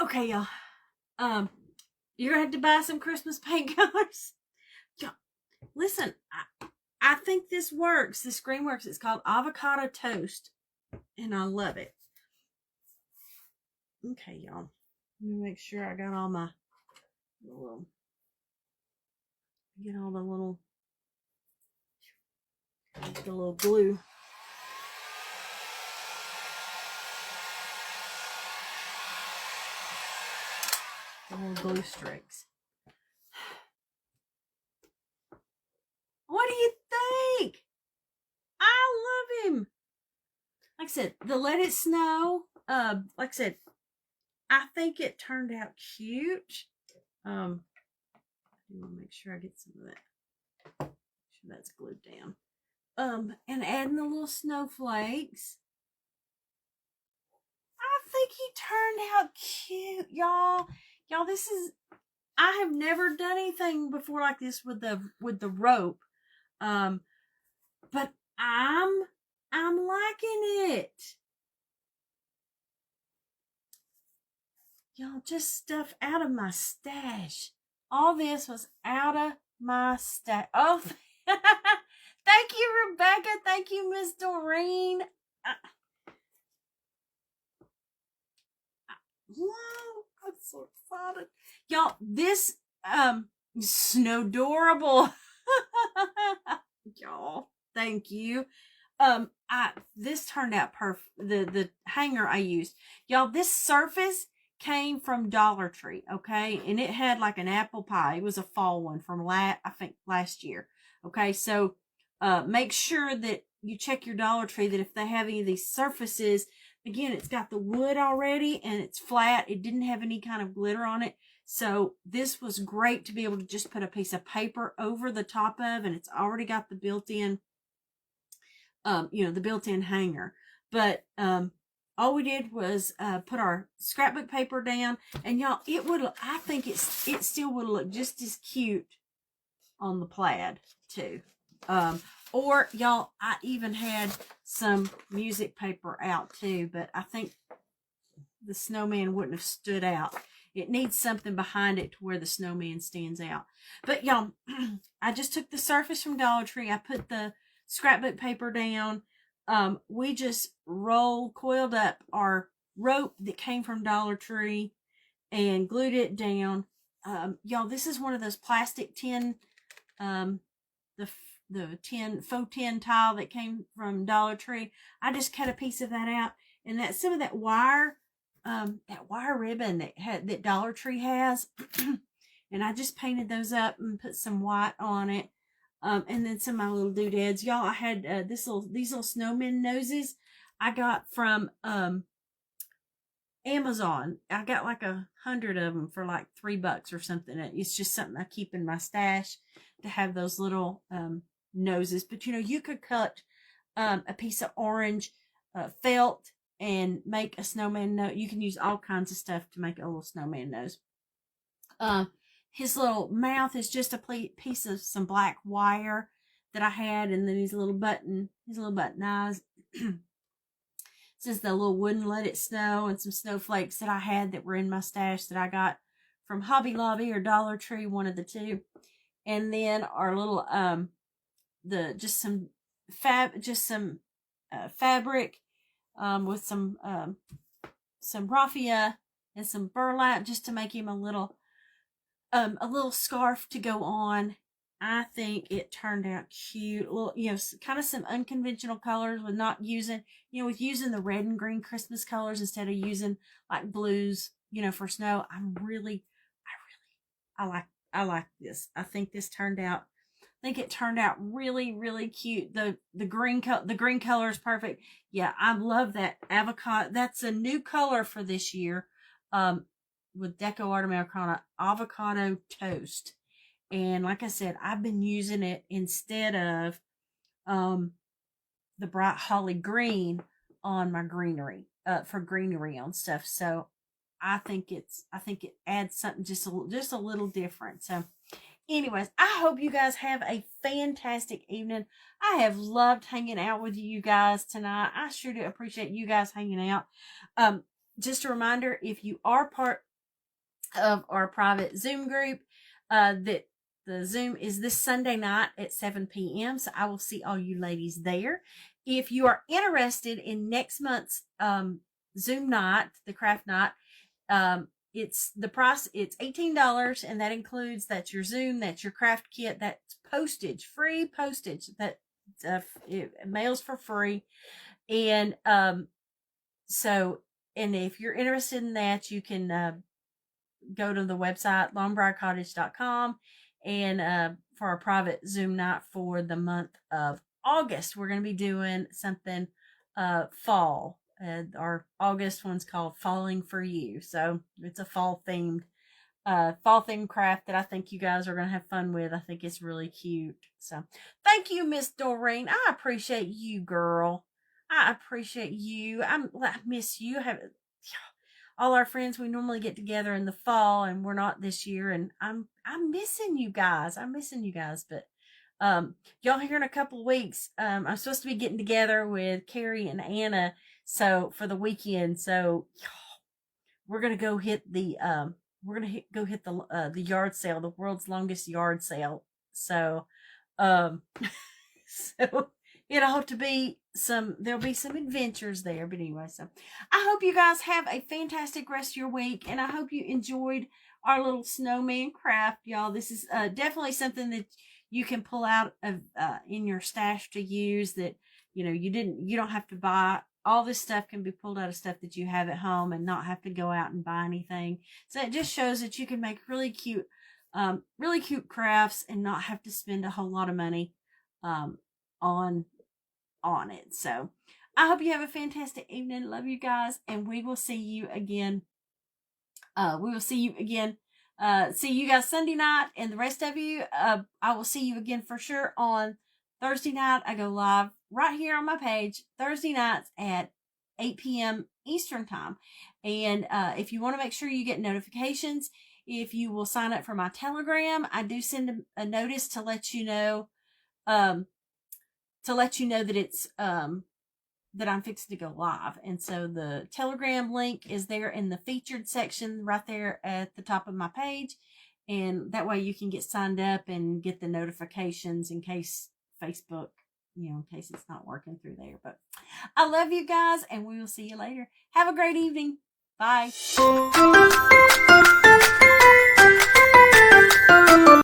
Okay, y'all. You're gonna have to buy some Christmas paint colors. Y'all, listen, I think this works. This green works. It's called Avocado Toast, and I love it. Okay, y'all. Let me make sure I got all my little, get all the little glue. The little glue streaks. What do you think? I love him. Like I said, the Let It Snow, like I said, I think it turned out cute. I want to make sure I get some of that. Make sure that's glued down. And adding the little snowflakes. I think he turned out cute, y'all. Y'all, this is, I have never done anything before like this with the rope. But I'm liking it. Y'all, just stuff out of my stash. All this was out of my stash. Oh, thank you, Rebecca. Thank you, Miss Doreen. Whoa, I'm so excited. Y'all, this Snowdorable. Y'all, thank you. This turned out perfect. The hanger I used. Y'all, this surface came from Dollar Tree, okay? And it had like an apple pie. It was a fall one from I think last year. Okay, so make sure that you check your Dollar Tree that if they have any of these surfaces, again, it's got the wood already and it's flat. It didn't have any kind of glitter on it. So this was great to be able to just put a piece of paper over the top of, and it's already got the built-in, the built-in hanger. But all we did was put our scrapbook paper down, and y'all, I think it still would look just as cute on the plaid too. Or y'all, I even had some music paper out too, but I think the snowman wouldn't have stood out. It needs something behind it to where the snowman stands out. But y'all, I just took the surface from Dollar Tree. I put the scrapbook paper down. We just coiled up our rope that came from Dollar Tree and glued it down. Y'all, this is one of those plastic tin, the faux tin tile that came from Dollar Tree. I just cut a piece of that out, and that's some of that wire ribbon that Dollar Tree has. And I just painted those up and put some white on it. And then some of my little doodads. Y'all, I had these little snowman noses I got from Amazon. I got like 100 of them for like $3 or something. It's just something I keep in my stash to have those little noses. But you could cut a piece of orange felt and make a snowman nose. You can use all kinds of stuff to make a little snowman nose. His little mouth is just a piece of some black wire that I had, and then his little button eyes. This is the little wooden Let It Snow and some snowflakes that I had that were in my stash that I got from Hobby Lobby or Dollar Tree, one of the two. And then our little just some fabric with some raffia and some burlap just to make him a little scarf to go on. I think it turned out cute. A little, kind of some unconventional colors with not using, with using the red and green Christmas colors instead of using like blues, for snow. I like this. I think it turned out really, really cute. The green color is perfect. Yeah, I love that avocado. That's a new color for this year. With Deco Art Americana, avocado toast. And like I said, I've been using it instead of the bright holly green on my greenery, for greenery on stuff. So I think it adds something just a little different. So anyways, I hope you guys have a fantastic evening. I have loved hanging out with you guys tonight. I sure do appreciate you guys hanging out. Just a reminder, if you are part of our private Zoom group, that the Zoom is this Sunday night at 7 p.m. So I will see all you ladies there. If you are interested in next month's Zoom night, the craft night, it's the price. It's $18, and that includes that's your Zoom, that's your craft kit, that's postage, free postage that it mails for free, and and if you're interested in that, you can go to the website longbriarcottage.com, and for our private Zoom night for the month of August, we're going to be doing something fall. Our August one's called Falling for You. So it's a fall themed craft that I think you guys are going to have fun with. I think it's really cute. So thank you, Miss Doreen. I appreciate you, girl. I appreciate you. I miss you. All our friends, we normally get together in the fall, and we're not this year, and I'm missing you guys. But y'all here in a couple of weeks. I'm supposed to be getting together with Carrie and Anna for the weekend. So we're gonna go hit the the yard sale, the world's longest yard sale. So so it ought to be there'll be some adventures there. But anyway, so I hope you guys have a fantastic rest of your week, and I hope you enjoyed our little snowman craft, y'all. This is definitely something that you can pull out of in your stash to use, that you don't have to buy. All this stuff can be pulled out of stuff that you have at home and not have to go out and buy anything. So it just shows that you can make really cute crafts and not have to spend a whole lot of money on it. So I hope you have a fantastic evening. Love you guys, and we will see you again. See you guys Sunday night, and the rest of you, I will see you again for sure on Thursday night. I go live right here on my page Thursday nights at 8 p.m. Eastern time. And if you want to make sure you get notifications, if you will sign up for my Telegram, I do send a notice to let you know that it's that I'm fixing to go live. And so the Telegram link is there in the featured section right there at the top of my page, and that way you can get signed up and get the notifications in case Facebook, in case it's not working through there. But I love you guys, and we will see you later. Have a great evening. Bye.